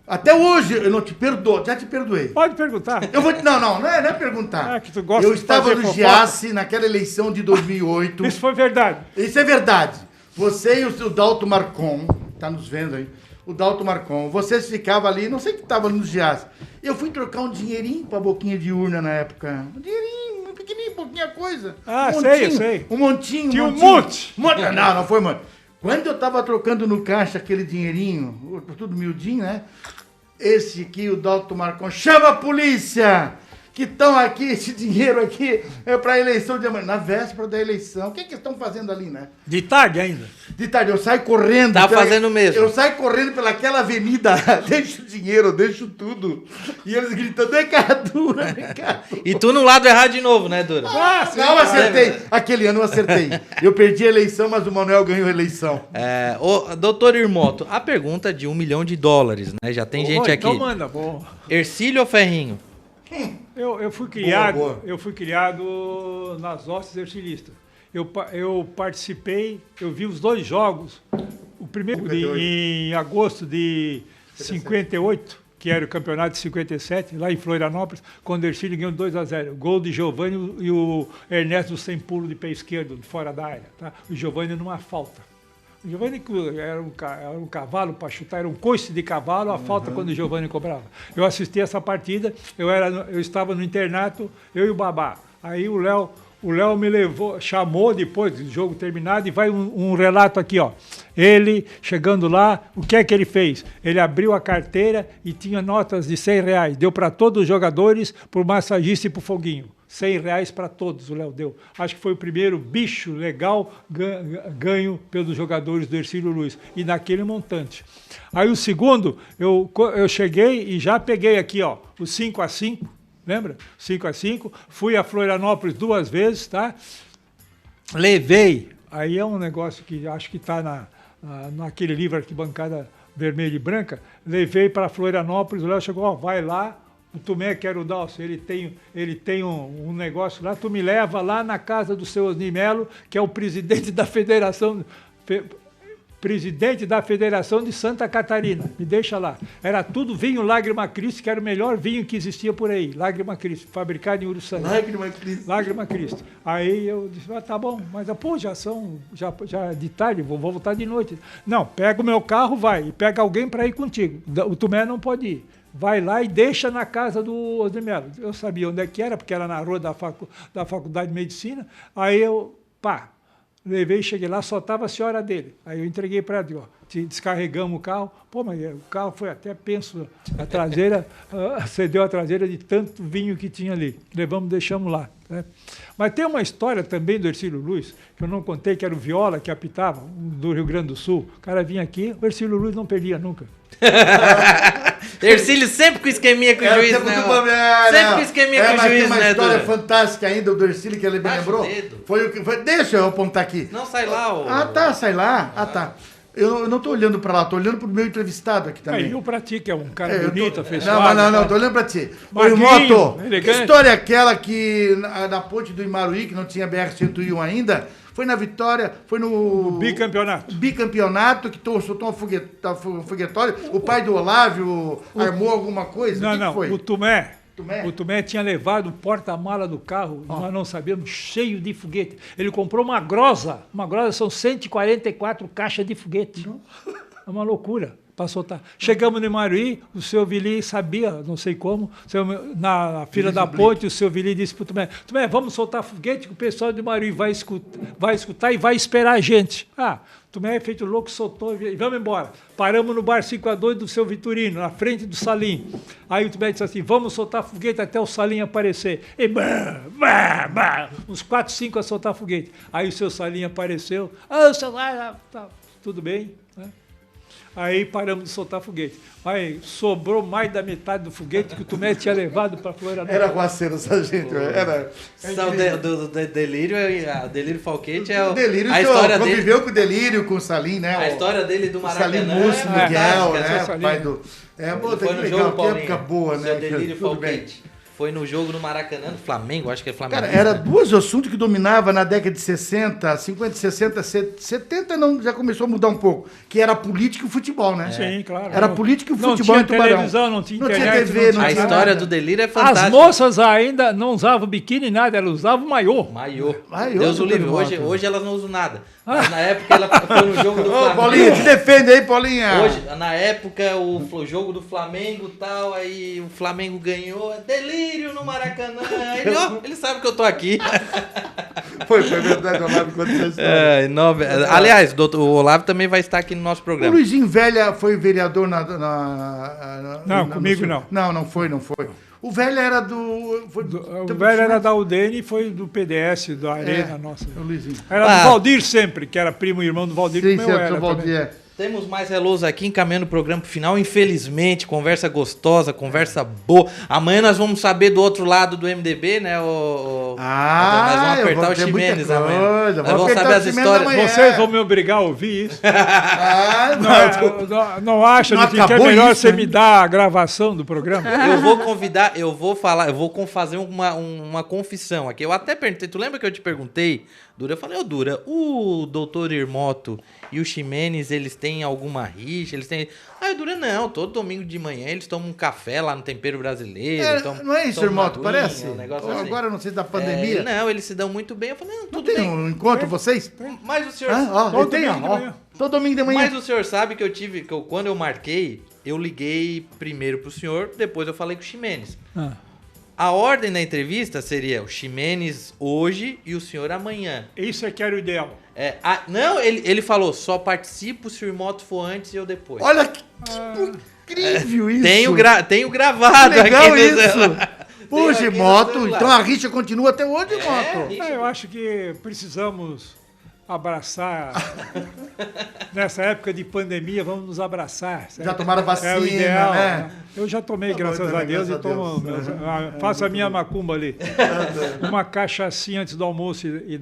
até hoje eu não te perdoo, já te perdoei. Pode perguntar. Eu vou não é perguntar. Que tu gosta eu de estava fazer no fofoca. Giasse naquela eleição de 2008. Isso foi verdade. Isso é verdade. Você e o Dalto Marcon, tá nos vendo aí, o Dalto Marcon, vocês ficavam ali, não sei que tava no Giasse. Eu fui trocar um dinheirinho pra boquinha de urna na época. Um dinheirinho, pequenininho, pouquinha coisa. Sei. Um montinho. Tinha um monte. Não foi monte. Quando eu tava trocando no caixa aquele dinheirinho, tudo miudinho, né? Esse aqui, o Dalto Marcon, chama a polícia! Que estão aqui, esse dinheiro aqui é para a eleição de amanhã. Na véspera da eleição. O que que estão fazendo ali, né? De tarde ainda. De tarde, eu saio correndo. Fazendo mesmo. Eu saio correndo pelaquela avenida, deixo o dinheiro, deixo tudo. E eles gritando, é Dura. E tu no lado errado de novo, né, Dura? Não, acertei. Aquele ano eu acertei. Eu perdi a eleição, mas o Manuel ganhou a eleição. Doutor Irmoto, a pergunta de $1 milhão, né? Já tem gente aqui. Então manda, bom. Ercílio ou Ferrinho? Eu fui criado, Boa. eu fui criado nas hostes ercilistas. Eu participei, eu vi os 2 jogos. O primeiro em agosto de 58, que era o campeonato de 57, lá em Florianópolis, quando o Ercílio ganhou 2-0. Gol de Giovani e o Ernesto sem pulo de pé esquerdo, fora da área. Tá? O Giovani numa falta. O Giovani era um cavalo para chutar, era um coice de cavalo, a falta quando o Giovani cobrava. Eu assisti essa partida, eu estava no internato, eu e o Babá. Aí o Léo me levou, chamou depois do jogo terminado e vai um relato aqui, ó. Ele, chegando lá, o que é que ele fez? Ele abriu a carteira e tinha notas de R$100. Deu para todos os jogadores, pro massagista e pro Foguinho. R$100 para todos, o Léo deu. Acho que foi o primeiro bicho legal ganho pelos jogadores do Ercílio Luz. E naquele montante. Aí o segundo, eu cheguei e já peguei aqui, ó, o 5-5. Lembra? 5-5. Fui a Florianópolis 2 vezes, tá? Levei. Aí é um negócio que acho que está naquele livro Arquibancada Vermelha e Branca. Levei para Florianópolis, o Léo chegou, ó, vai lá. O Tomé, que era o Dalcio, ele tem um negócio lá, tu me leva lá na casa do seu Osni Melo, que é o presidente da Federação de Santa Catarina. Me deixa lá. Era tudo vinho Lágrima Cristo, que era o melhor vinho que existia por aí. Lágrima Cristo, fabricado em Uruçanga. Lágrima Cristo. Aí eu disse, tá bom, mas pô, já de tarde, vou voltar de noite. Não, pega o meu carro, vai, e pega alguém para ir contigo. O Tomé não pode ir. Vai lá e deixa na casa do Osni Melo. Eu sabia onde é que era, porque era na rua da Faculdade de Medicina. Aí eu, levei, cheguei lá, só estava a senhora dele. Aí eu entreguei para ela, ó, descarregamos o carro. Pô, mas o carro foi até, penso, a traseira, cedeu a traseira de tanto vinho que tinha ali. Levamos, deixamos lá. Né? Mas tem uma história também do Ercílio Luz, que eu não contei, que era o Viola, que apitava, do Rio Grande do Sul. O cara vinha aqui, o Ercílio Luz não perdia nunca. Ercílio sempre com esqueminha com o juiz, né? Sempre com esqueminha com o juiz, né? Tem uma história fantástica ainda do Ercílio que ele me lembrou. Foi o que foi. Deixa eu apontar aqui. Não, sai lá. Sai lá. Tá. Eu não tô olhando para lá, tô olhando pro meu entrevistado aqui também. Eu pra ti, que é um cara bonito, afeiçoado. Não, tô olhando pra ti. Oi, Moto, que história é aquela que na ponte do Imaruí, que não tinha BR-101 ainda, foi na Vitória, foi no bicampeonato, que soltou um foguetório, o pai do Olávio armou alguma coisa? Não, foi? O Tomé tinha levado o porta-mala do carro, nós não sabíamos, cheio de foguete. Ele comprou uma grosa são 144 caixas de foguete. É uma loucura para soltar. Chegamos no Imaruí, o seu Vili sabia, não sei como, na fila da ponte, o seu Vili disse para o Tomé, vamos soltar foguete que o pessoal do Imaruí vai escutar e vai esperar a gente. O Tomé, feito louco, soltou e vamos embora. Paramos no bar 5-2 do seu Vitorino, na frente do Salim. Aí o Tomé disse assim, vamos soltar foguete até o Salim aparecer. E uns 4, 5 a soltar foguete. Aí o seu Salim apareceu. Seu Salim, tudo bem, né? Aí paramos de soltar foguete. Aí sobrou mais da metade do foguete que o Tomé tinha levado para Florianópolis. Era Guaceiro, sargento. Era. Do Delírio, o Delírio Falquete é O Delírio, a história conviveu dele. com o Delírio, com o Salim, né? A história dele do Salim Maracanã. Múcio, Miguel, né? Salim. Pai do... Foi no legal, jogo, que Paulinho. época boa, né? Seu Delírio Tudo bem. Falquete. Foi no jogo no Maracanã, do Flamengo, acho que é Flamengo. Cara, era duas assuntos que dominava na década de 60, 50, 60, 70 não, já começou a mudar um pouco, que era a política e o futebol, né? Sim, claro. Era a política e o futebol não em tinha Tubarão. televisão, não tinha internet, TV, não A tinha história nada. do Delírio é fantástica. As moças ainda não usavam biquíni nada, elas usavam maiô. Maiô. Maiô, Deus o doutor livre. Irmão. Hoje elas não usam nada. Mas na época ela foi no jogo do Ô, Flamengo. Paulinha, te defende aí, Paulinha. Hoje, na época, o jogo do Flamengo e tal, aí o Flamengo ganhou, Delírio no Maracanã. Ele sabe que eu tô aqui. Foi verdade, Olavo, aconteceu isso. Aliás, o Olavo também vai estar aqui no nosso O programa. Luizinho Velha foi vereador Comigo não. Não foi. O Velha era do... O velho era da UDN e foi do PDS, da Arena, nossa. O Luizinho. Era do Valdir sempre, que era primo e irmão do Valdir, Sim, como eu era certo, também. Valdir. Temos mais hellos aqui, encaminhando o programa pro final. Infelizmente, conversa gostosa, conversa boa. Amanhã nós vamos saber do outro lado do MDB, né? Nós vamos apertar o Ximenes amanhã. Nós vamos saber as histórias. amanhã. Vocês vão me obrigar a ouvir isso. Não acha, Não que é acabou melhor isso, você né? me dar a gravação do programa? Eu vou convidar, eu vou fazer uma confissão aqui. Eu até perguntei, tu lembra que eu te perguntei, Dura? Eu falei, Dura, o doutor Irmoto e o Ximenes, eles têm alguma rixa? Eles têm... Aí o Dura, não, todo domingo de manhã eles tomam um café lá no Tempero Brasileiro. Não é isso, tomam uma Irmoto, aguinha, parece? um negócio assim. Agora, não sei da pandemia. Não, eles se dão muito bem. Eu falei, não, Não tudo tem bem. um encontro, vocês? Mas o senhor... Ó, tem, domingo de ó. manhã. Todo domingo de manhã. Mas o senhor sabe que quando eu marquei, eu liguei primeiro pro senhor, depois eu falei com o Ximenes. A ordem da entrevista seria o Ximenes hoje e o senhor amanhã. Isso é que era o ideal. Não, ele falou, só participo se o Irmoto for antes e eu depois. Olha que incrível isso. Tenho gravado Legal aqui. isso. Puxa, aqui no Moto, celular. então a rixa continua até hoje, Moto. Eu acho que precisamos abraçar. Nessa época de pandemia, vamos nos abraçar. Certo? Já tomaram vacina, É o ideal, né? Eu já tomei, Tá bom, graças também, a Deus, graças e a tomo, Deus. faço a minha macumba ali. Uma cachaçinha antes do almoço e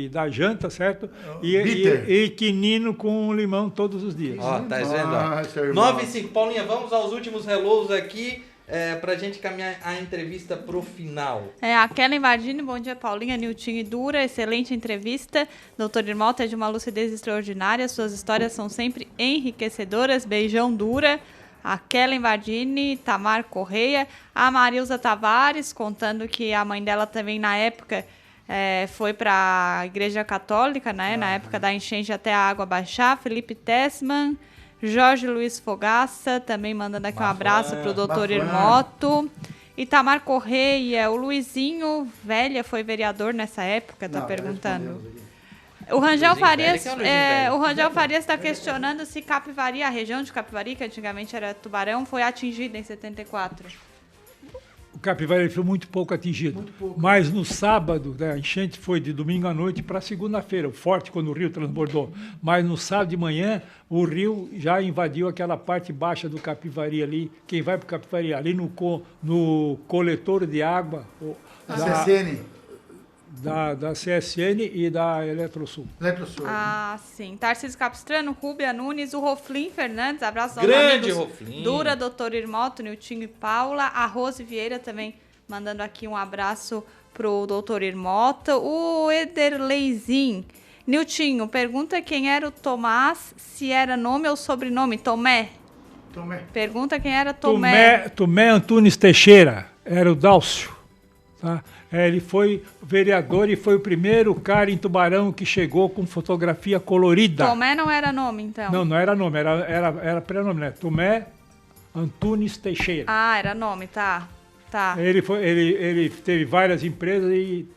da janta, certo? Bitter. E quinino com limão todos os dias. Ó, tá vendo? Ah, seu irmão. 9h05. Paulinha, vamos aos últimos hellos aqui, pra gente caminhar a entrevista pro final. A Kellen Vardini, bom dia, Paulinha, Nilton e Dura, excelente entrevista. Doutor Irmoto é de uma lucidez extraordinária, suas histórias são sempre enriquecedoras. Beijão, Dura. A Kellen Vardini, Tamar Correia, a Marilza Tavares, contando que a mãe dela também, na época, foi para a Igreja Católica, né? Na época da enchente até a água baixar. Felipe Tessman, Jorge Luiz Fogaça, também mandando aqui um abraço para o doutor Irmoto. Itamar Correia, o Luizinho Velha foi vereador nessa época, tá perguntando. O Rangel Farias, o Rangel Farias está questionando se Capivari, a região de Capivari, que antigamente era Tubarão, foi atingida em 74. O Capivari foi muito pouco atingido. Mas no sábado, a enchente foi de domingo à noite para segunda-feira, forte quando o rio transbordou. Mas no sábado de manhã, o rio já invadiu aquela parte baixa do Capivari ali. Quem vai para o Capivari? Ali no coletor de água da CSN e da Eletrosul. Ah, sim. Tarcísio Capistrano, Rúbia Nunes, o Roflim Fernandes, abraço aos Grande amigos Roflim. Dura, doutor Irmoto, Niltinho e Paula. A Rose Vieira também mandando aqui um abraço pro doutor Irmoto. O Ederleizinho. Niltinho, pergunta quem era o Tomás, se era nome ou sobrenome. Tomé. Pergunta quem era Tomé. Tomé Antunes Teixeira, era o Dálcio. Tá? Ele foi vereador e foi o primeiro cara em Tubarão que chegou com fotografia colorida. Tomé não era nome, então? Não era nome, era pré-nome, né? Tomé Antunes Teixeira. Ah, era nome, tá. Ele teve várias empresas e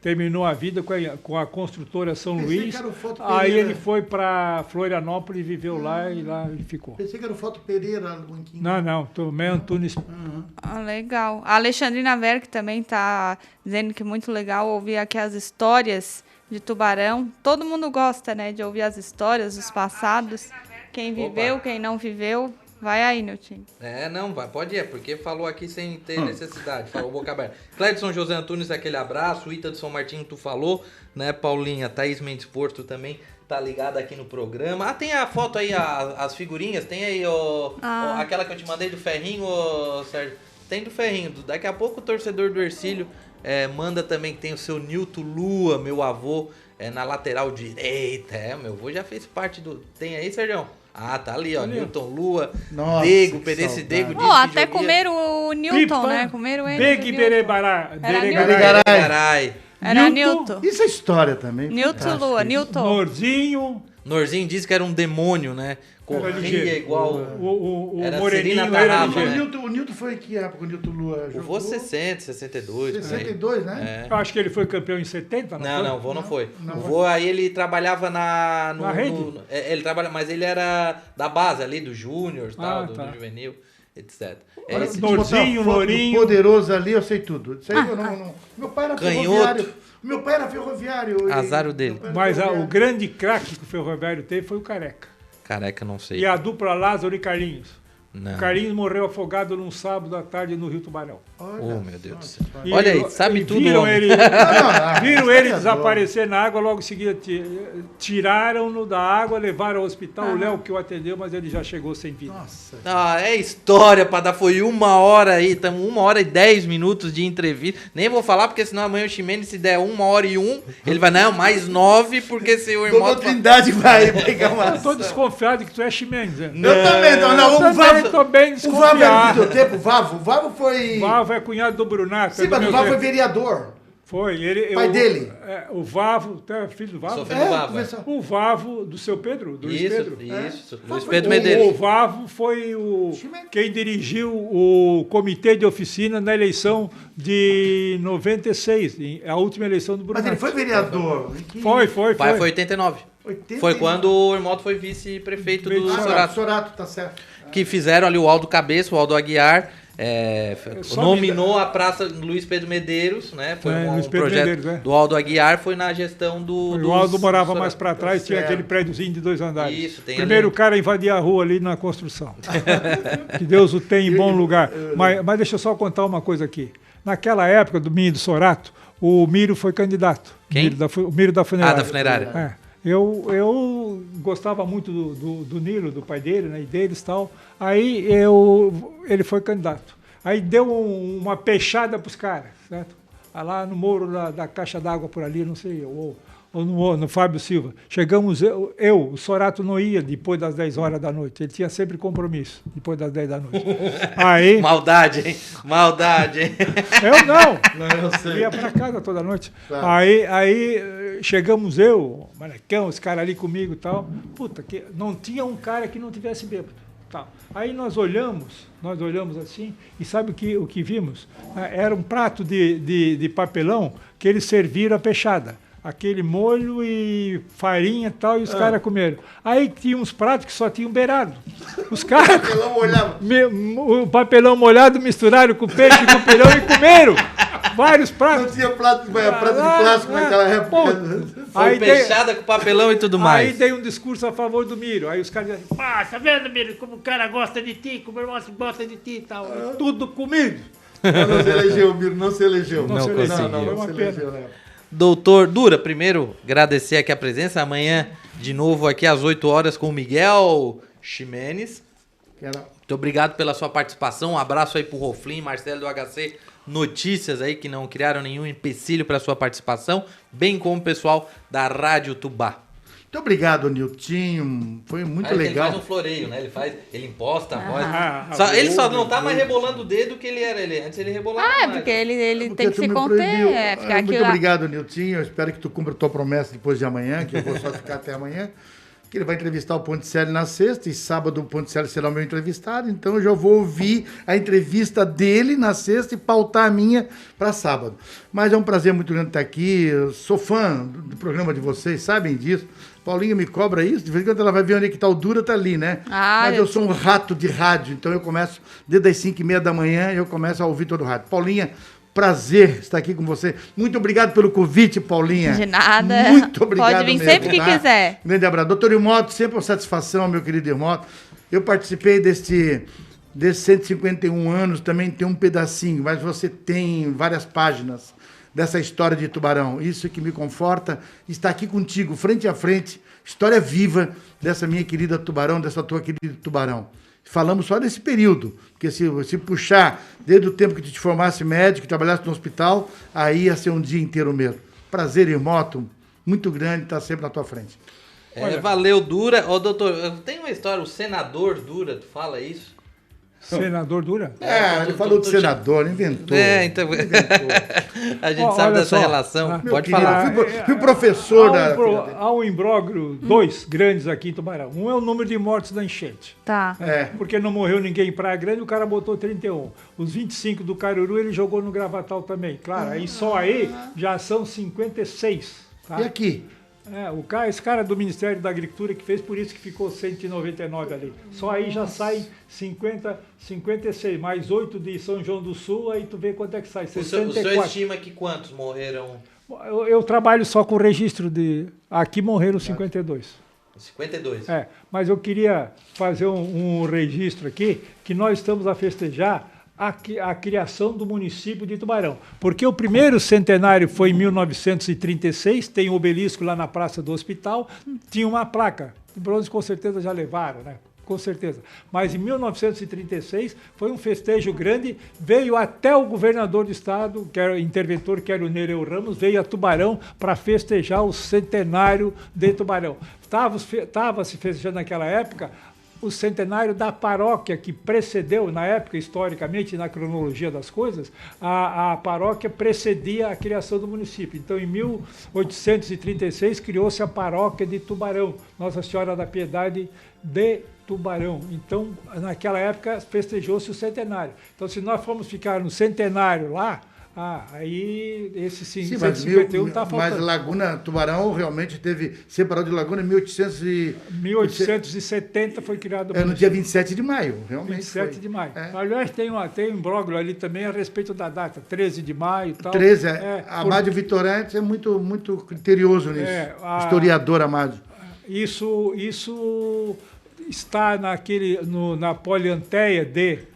terminou a vida com a construtora São Luís. Aí ele foi para Florianópolis, viveu lá e lá ele ficou. Pensei que era o Foto Pereira. Não, Tomé Antunes. Legal. A Alexandrina Verck também está dizendo que é muito legal ouvir aqui as histórias de Tubarão. Todo mundo gosta, né, de ouvir as histórias dos passados. Quem viveu, quem não viveu. Vai aí, Nilton. Não, pode ir, porque falou aqui sem ter necessidade, falou boca aberta. Cledson José Antunes, aquele abraço, o Ita de São Martinho, tu falou, né, Paulinha, Thaís Mendes Porto também tá ligada aqui no programa. Tem a foto aí, as figurinhas, tem aí aquela que eu te mandei do ferrinho, Sérgio, tem do ferrinho, daqui a pouco o torcedor do Hercílio manda também que tem o seu Nilton Lua, meu avô, na lateral direita, meu avô já fez parte do... Tem aí, Sérgio? Ah, tá ali, ó. Nilton Lua, Dego, Pedesse Dego. Até comeram o Nilton, né? Comeram ele. Beg Berebarai. Era Nilton. Isso é história também. Nilton Lua, Nilton. Norzinho disse que era um demônio, né? Corria igual. O era Moreninho era O Nilton foi em que época o Nilton Lua jogou? O vô 60, 62. 62, né? Eu acho que ele foi campeão em 70, não, o vô não foi. O vô aí ele trabalhava na rede? Ele trabalha, mas ele era da base ali, do Júnior, do juvenil, etc. Norzinho, Lourinho. Poderoso ali, eu sei tudo. Isso aí eu não. Meu pai era ferroviário. Meu pai era ferroviário. Azar dele. Mas o grande craque que o Ferroviário teve foi o Careca. Careca, não sei. E a dupla Lázaro e Carlinhos. Não. Carlinhos morreu afogado num sábado à tarde no Rio Tubarão. Meu Deus do céu. Olha aí, sabe tudo. Viram ele desaparecer na água, logo em seguida tiraram-no da água, levaram ao hospital. O Léo que o atendeu, mas ele já chegou sem vida. Nossa. É história pra dar. Foi 1 hora aí, estamos 1 hora e 10 minutos de entrevista. Nem vou falar, porque senão amanhã o Ximenes, se der 1 hora e 1, ele vai, não, mais 9, porque se o irmão... Toda a Trindade vai pegar uma... Eu tô desconfiado que tu é Ximenes. Eu também, não. Eu tô bem desconfiado. O Vavo é do tempo, o Vavo foi... O Vavo é cunhado do Brunato. Sim, mas o Vavo foi vereador. Foi. Pai dele. O Vavo, tu é filho do Vavo? Sou filho do Vavo. O Vavo do seu Pedro, do Luiz Pedro. Isso. Luiz Pedro Medeiros. O Vavo foi quem dirigiu o comitê de oficina na eleição de 96, a última eleição do Brunato. Mas ele foi vereador. Foi. Pai foi 89. Foi quando o irmão foi vice-prefeito do Sorato. Sorato, tá certo. Que fizeram ali o Aldo Cabeça, o Aldo Aguiar, nominou a Praça Luiz Pedro Medeiros, né? Foi um projeto Medeiros, do Aldo Aguiar, foi na gestão do... O Aldo morava mais para trás, tinha aquele prédiozinho de 2 andares. Isso, tem Primeiro o cara invadia a rua ali na construção. Que Deus o tenha em bom lugar. Mas deixa eu só contar uma coisa aqui. Naquela época do Minho do Sorato, o Miro foi candidato. Quem? O Miro da Funerária. Da Funerária. Eu gostava muito do Nilo, do pai dele, né, e deles e tal. Aí ele foi candidato. Aí deu uma peixada para os caras, certo? Lá no Morro da Caixa d'Água por ali, não sei, ou no Fábio Silva. Chegamos, o Sorato não ia depois das 10 horas da noite. Ele tinha sempre compromisso depois das 10 da noite. Aí, Maldade, hein? Eu não. Eu sei. Ia para casa toda noite. Claro. Aí chegamos o Manecão, os caras ali comigo e tal. Puta, que não tinha um cara que não tivesse bêbado. Tal. Aí nós olhamos assim, e sabe o que vimos? Era um prato de papelão que eles serviram a peixada. Aquele molho e farinha e tal, e os caras comeram. Aí tinha uns pratos que só tinham beirado. Os caras... o papelão molhado misturaram com peixe, com pirão e comeram. Vários pratos. Não tinha prato de plástico naquela época. Foi peixada com papelão e tudo mais. Aí dei um discurso a favor do Miro. Aí os caras diziam, tá vendo, Miro, como o cara gosta de ti, como o irmão gosta de ti e tal. Tudo comigo. Não se elegeu, Miro, não se elegeu. Não conseguiu. Não se elegeu, né? Doutor Dura, primeiro agradecer aqui a presença. Amanhã, de novo, aqui às 8 horas com o Miguel Ximenes. Muito obrigado pela sua participação. Um abraço aí pro Roflim, Marcelo do HC Notícias aí, que não criaram nenhum empecilho para sua participação, bem como o pessoal da Rádio Tubá. Muito obrigado, Niltinho. Foi muito legal. Ele faz um floreio, né? Ele imposta a voz. Ele só não tá mais rebolando o dedo que ele era. Antes ele rebolava mais. Porque ele tem que se conter. Muito obrigado, Niltinho. Eu espero que tu cumpra a tua promessa depois de amanhã, que eu vou só ficar até amanhã. Que ele vai entrevistar o Ponticelli na sexta, e sábado o Ponticelli será o meu entrevistado, então eu já vou ouvir a entrevista dele na sexta e pautar a minha para sábado. Mas é um prazer muito grande estar aqui, eu sou fã do programa de vocês, sabem disso. Paulinha me cobra isso, de vez em quando ela vai ver onde é que tá o Dura, tá ali, né? Mas eu sou um rato de rádio, então eu começo, desde as 5h30 da manhã, eu começo a ouvir todo o rádio. Paulinha, Prazer estar aqui com você. Muito obrigado pelo convite, Paulinha. De nada. Muito obrigado. Pode vir mesmo, sempre que quiser. Grande abraço. Doutor Irmoto, sempre uma satisfação, meu querido Irmoto. Eu participei desses 151 anos, também tem um pedacinho, mas você tem várias páginas dessa história de Tubarão. Isso que me conforta, estar aqui contigo, frente a frente, história viva dessa minha querida Tubarão, dessa tua querida Tubarão. Falamos só desse período, porque se puxar desde o tempo que tu te formasse médico, que trabalhasse no hospital, aí ia ser um dia inteiro mesmo. Prazer, Irmoto, muito grande estar sempre na tua frente. Valeu, Dura. Ô, doutor, tem uma história, o senador Dura, tu fala isso? Senador Dura? Ele falou de senador, inventou. Então... A gente sabe dessa relação. Pode falar. Fui professor Há um imbróglio, dois grandes aqui em Tubarão. Um é o número de mortes da enchente. Tá. Porque não morreu ninguém em Praia Grande, o cara botou 31. Os 25 do Caruru ele jogou no Gravatal também. Claro, aí só aí já são 56. Tá? E aqui? Esse cara do Ministério da Agricultura que fez, por isso que ficou 199 ali. Só aí já sai 56, mais 8 de São João do Sul, aí tu vê quanto é que sai, 64. O senhor estima que quantos morreram? Eu trabalho só com o registro de... Aqui morreram 52. 52? Mas eu queria fazer um registro aqui, que nós estamos a festejar a criação do município de Tubarão. Porque o primeiro centenário foi em 1936, tem um obelisco lá na Praça do Hospital, tinha uma placa. De bronze com certeza já levaram, né? Com certeza. Mas em 1936 foi um festejo grande, veio até o governador do estado, que era interventor, que era o Nereu Ramos, veio a Tubarão para festejar o centenário de Tubarão. Estava se festejando naquela época o centenário da paróquia que precedeu, na época, historicamente, na cronologia das coisas, a paróquia precedia a criação do município. Então, em 1836, criou-se a paróquia de Tubarão, Nossa Senhora da Piedade de Tubarão. Então, naquela época, festejou-se o centenário. Então, se nós formos ficar no centenário lá, aí esse 151 está faltando. Mas Laguna, Tubarão realmente separou de Laguna em 1870 foi criado o município. No dia 27 de maio, realmente 27 de maio. Aliás, tem um imbróglio ali também a respeito da data, 13 de maio e tal. 13, Amádio Vitorantes é muito, muito criterioso nisso, historiador Amádio. Isso está na polianteia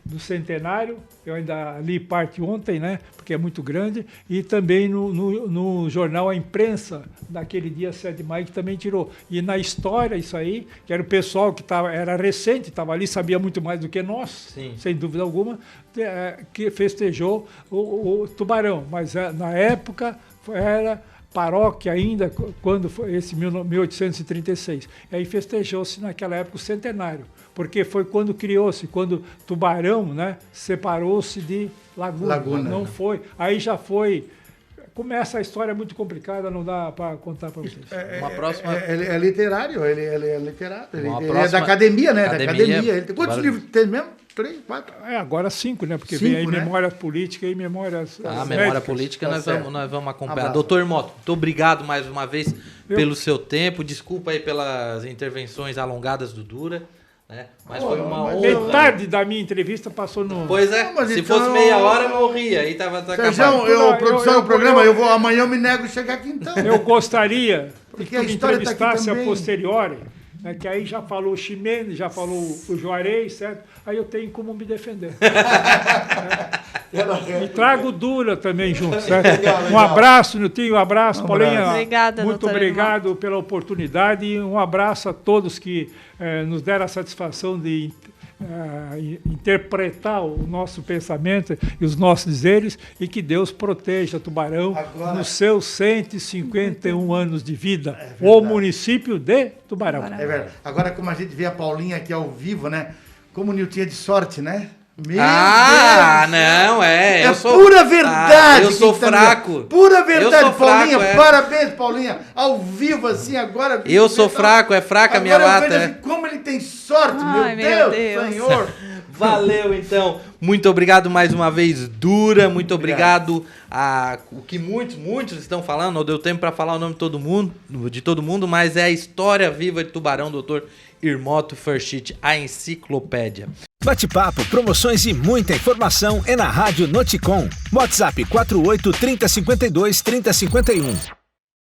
do centenário, eu ainda li parte ontem, né, porque é muito grande, e também no jornal A Imprensa, naquele dia 7 de maio, que também tirou. E na história, isso aí, que era o pessoal que era recente, estava ali, sabia muito mais do que nós, sim, sem dúvida alguma, que festejou o Tubarão. Mas na época era paróquia ainda, quando foi esse 1836. E aí festejou-se naquela época o centenário, porque foi quando criou-se, quando Tubarão, né, separou-se de Laguna. Não foi, aí já foi. Começa a história muito complicada, não dá para contar para vocês. Uma próxima... É literário, ele é literato, ele é da academia, né? Da academia. Ele tem quantos livros tem mesmo? 3, 4? Agora 5, né? Porque vem aí Memória Política e Memórias... Memória Política nós vamos acompanhar. Doutor Irmoto, muito obrigado mais uma vez pelo seu tempo. Desculpa aí pelas intervenções alongadas do Dura. Né? Mas foi uma honra. Metade da minha entrevista passou no... Pois é, se fosse meia hora eu morria. Aí tava Sérgio, produção do programa, amanhã eu me nego a chegar aqui então. Eu gostaria porque que me entrevistasse a posteriori, né, que aí já falou o Ximenes, já falou o Juarez, certo? Aí eu tenho como me defender. E trago Dura também junto, certo? Legal. Um abraço, Niltinho, um abraço, Paulinha. Obrigada, muito obrigado pela oportunidade e um abraço a todos que nos deram a satisfação de interpretar o nosso pensamento e os nossos dizeres, e que Deus proteja Tubarão nos seus 151 anos de vida, o município de Tubarão. É verdade. Agora, como a gente vê a Paulinha aqui ao vivo, né? Como o Nilton é de sorte, né? Não, eu sou pura verdade. Eu sou fraco. Pura verdade, Paulinha. Parabéns, Paulinha. Ao vivo, assim, agora. Eu sou fraco, é fraca a minha lata. Assim, como ele tem sorte, meu Deus, Senhor. Valeu, então. Muito obrigado mais uma vez, Dura. Muito obrigado a o que muitos estão falando. Não deu tempo para falar o nome de todo mundo, mas é a história viva de Tubarão, doutor Irmoto Ferschit, a enciclopédia. Bate-papo, promoções e muita informação é na Rádio Noticom. WhatsApp 48 3052 3051.